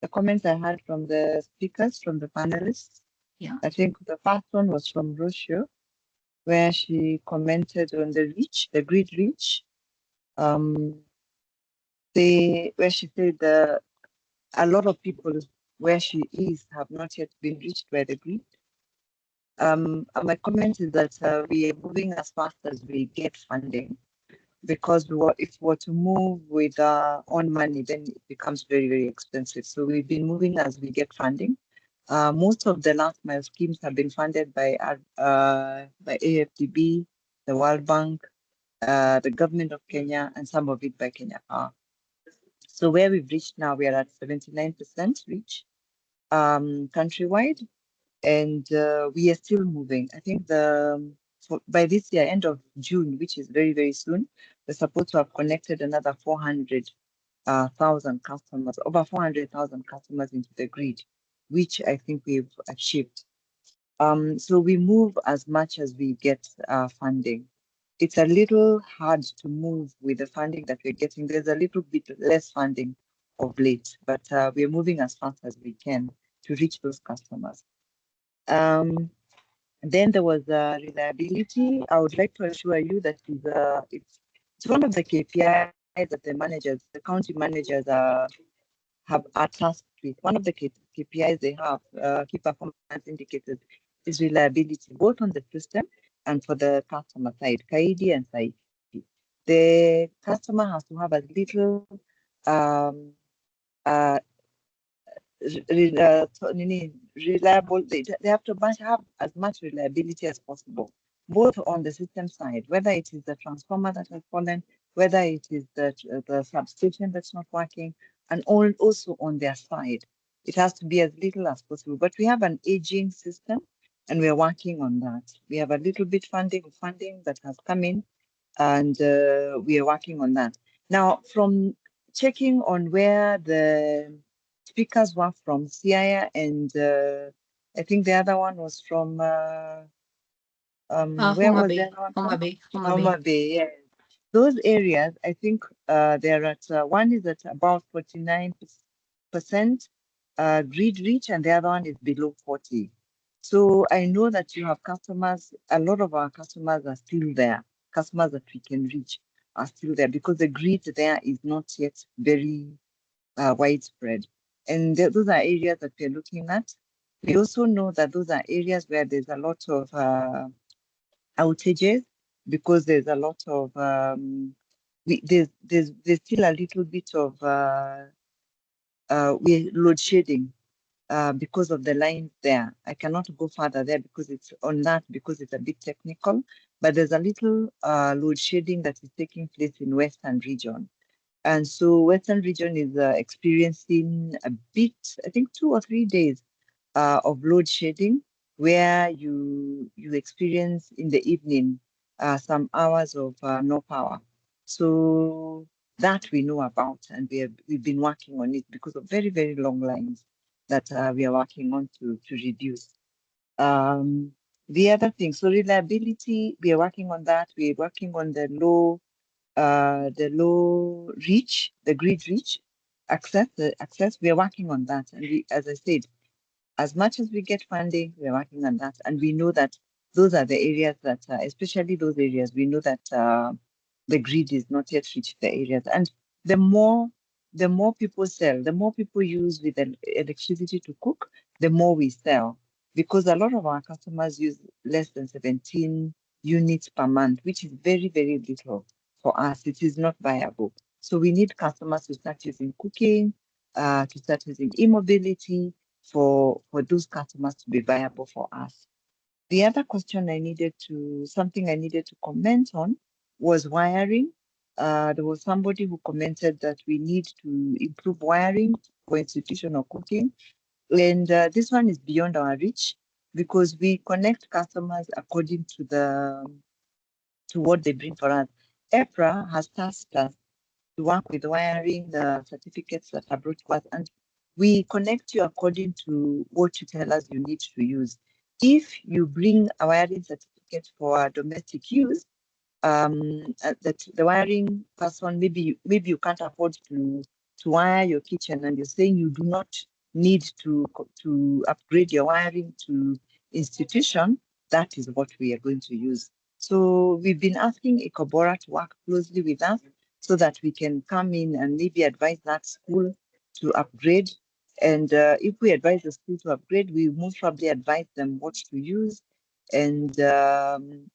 The comments I had from the speakers, from the panelists. Yeah. I think the first one was from Rocío, where she commented on the reach, the grid reach. Where she said a lot of people where she is have not yet been reached by the grid. My comment is that we are moving as fast as we get funding, because if we were to move with our own money, then it becomes very, very expensive. So we've been moving as we get funding. Most of the last mile schemes have been funded by AFDB, the World Bank, the government of Kenya, and some of it by Kenya Power. So where we've reached now, we are at 79% reach countrywide, and we are still moving. I think by this year, end of June, which is very, very soon, we're supposed to have connected another 400,000 customers, over 400,000 customers into the grid, which I think we've achieved. So we move as much as we get funding. It's a little hard to move with the funding that we're getting. There's a little bit less funding of late, but we are moving as fast as we can to reach those customers. Then there was reliability. I would like to assure you that it's one of the KPIs that the managers, the county managers are tasked with. One of the KPIs they have, key performance indicators, is reliability, both on the system and for the customer side, Kaidi and Saidi. The customer has to have as little reliable, they have to have as much reliability as possible, both on the system side, whether it is the transformer that has fallen, whether it is the substation that's not working, and also on their side. It has to be as little as possible. But we have an aging system, and we are working on that. We have a little bit funding that has come in, and we are working on that. Now, from checking on where the speakers were from, CIA, and I think the other one was from where was the other one from? Homa Bay, yeah. Those areas, I think they're at one is at about 49% grid reach, and the other one is below 40. So I know that you have customers. A lot of our customers are still there. Customers that we can reach are still there because the grid there is not yet very widespread. And those are areas that we're looking at. We also know that those are areas where there's a lot of outages because there's a lot of there's still a little bit of load shedding because of the lines there. I cannot go further there because it's on that because it's a bit technical, but there's a little load shedding that is taking place in Western region. And so Western region is experiencing a bit, I think 2 or 3 days of load shedding, where you experience in the evening some hours of no power. So that we know about, and we've been working on it because of very, very long lines that we are working on to reduce. The other thing, so reliability, we are working on that. We're working on the low reach, the grid reach, access, we are working on that. And we, as I said, as much as we get funding, we're working on that. And we know that those are the areas that, especially those areas, we know that the grid is not yet reached the areas. And the more people sell, the more people use with electricity to cook, the more we sell. Because a lot of our customers use less than 17 units per month, which is very, very little. For us, it is not viable. So we need customers to start using cooking, to start using e-mobility for those customers to be viable for us. The other question something I needed to comment on was wiring. There was somebody who commented that we need to improve wiring for institutional cooking. And this one is beyond our reach because we connect customers according to what they bring for us. EPRA has tasked us to work with wiring the certificates that are brought to us, and we connect you according to what you tell us you need to use. If you bring a wiring certificate for domestic use, that the wiring person, maybe you can't afford to wire your kitchen, and you're saying you do not need to upgrade your wiring to institution, that is what we are going to use. So we've been asking Ecobora to work closely with us so that we can come in and maybe advise that school to upgrade. And if we advise the school to upgrade, we most probably advise them what to use. And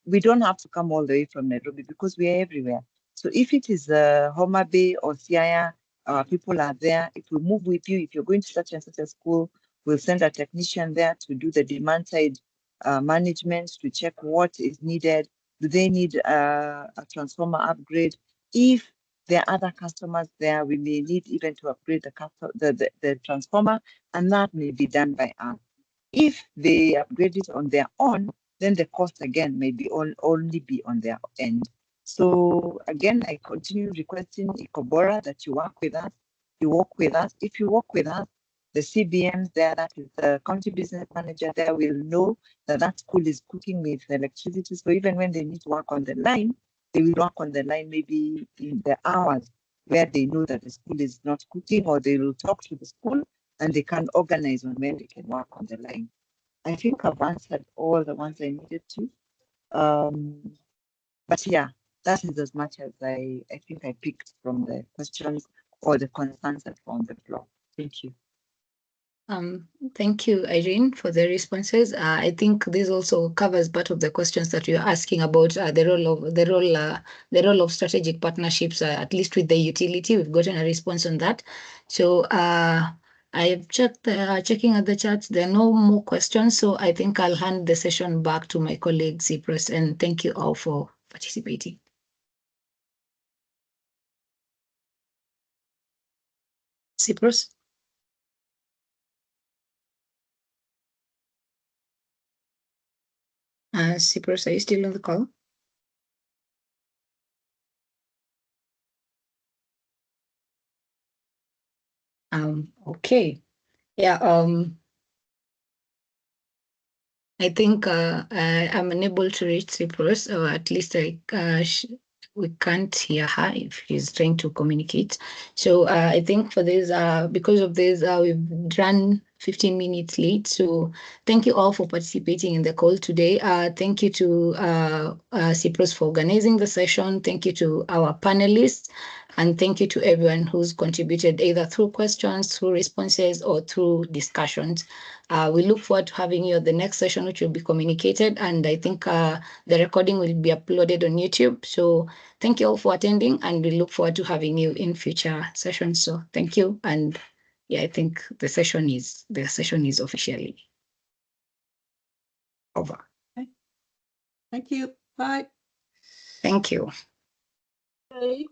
we don't have to come all the way from Nairobi because we are everywhere. So if it is Homa Bay or Siaya, our people are there. If we move with you, if you're going to such and such a school, we'll send a technician there to do the demand side management to check what is needed. Do they need a transformer upgrade? If there are other customers there, we may need even to upgrade the transformer, and that may be done by us. If they upgrade it on their own, then the cost again may be only be on their end. So again, I continue requesting Ecobora that you work with us. You work with us. If you work with us, the CBMs there, that is the county business manager there, will know that school is cooking with electricity. So even when they need to work on the line, they will work on the line maybe in the hours where they know that the school is not cooking, or they will talk to the school and they can organize on when they can work on the line. I think I've answered all the ones I needed to. But yeah, that is as much as I think I picked from the questions or the concerns that were on the blog. Thank you. Thank you, Irene, for the responses. I think this also covers part of the questions that you're asking about the role of strategic partnerships, at least with the utility. We've gotten a response on that. So I have checked, checking at the chat. There are no more questions, so I think I'll hand the session back to my colleague Cyprus, and thank you all for participating. Cyprus. Cyprus, are you still on the call? Okay. Yeah. I think I'm unable to reach Cyprus, or at least we can't hear her if she's trying to communicate. So I think for this, because of this, we've run 15 minutes late. So thank you all for participating in the call today. Thank you to Cyprus for organizing the session. Thank you to our panelists. And thank you to everyone who's contributed either through questions, through responses, or through discussions. We look forward to having you at the next session, which will be communicated. And I think the recording will be uploaded on YouTube. So thank you all for attending, and we look forward to having you in future sessions. So thank you. And yeah, I think the session is officially over. Okay. Thank you. Bye. Thank you. Bye.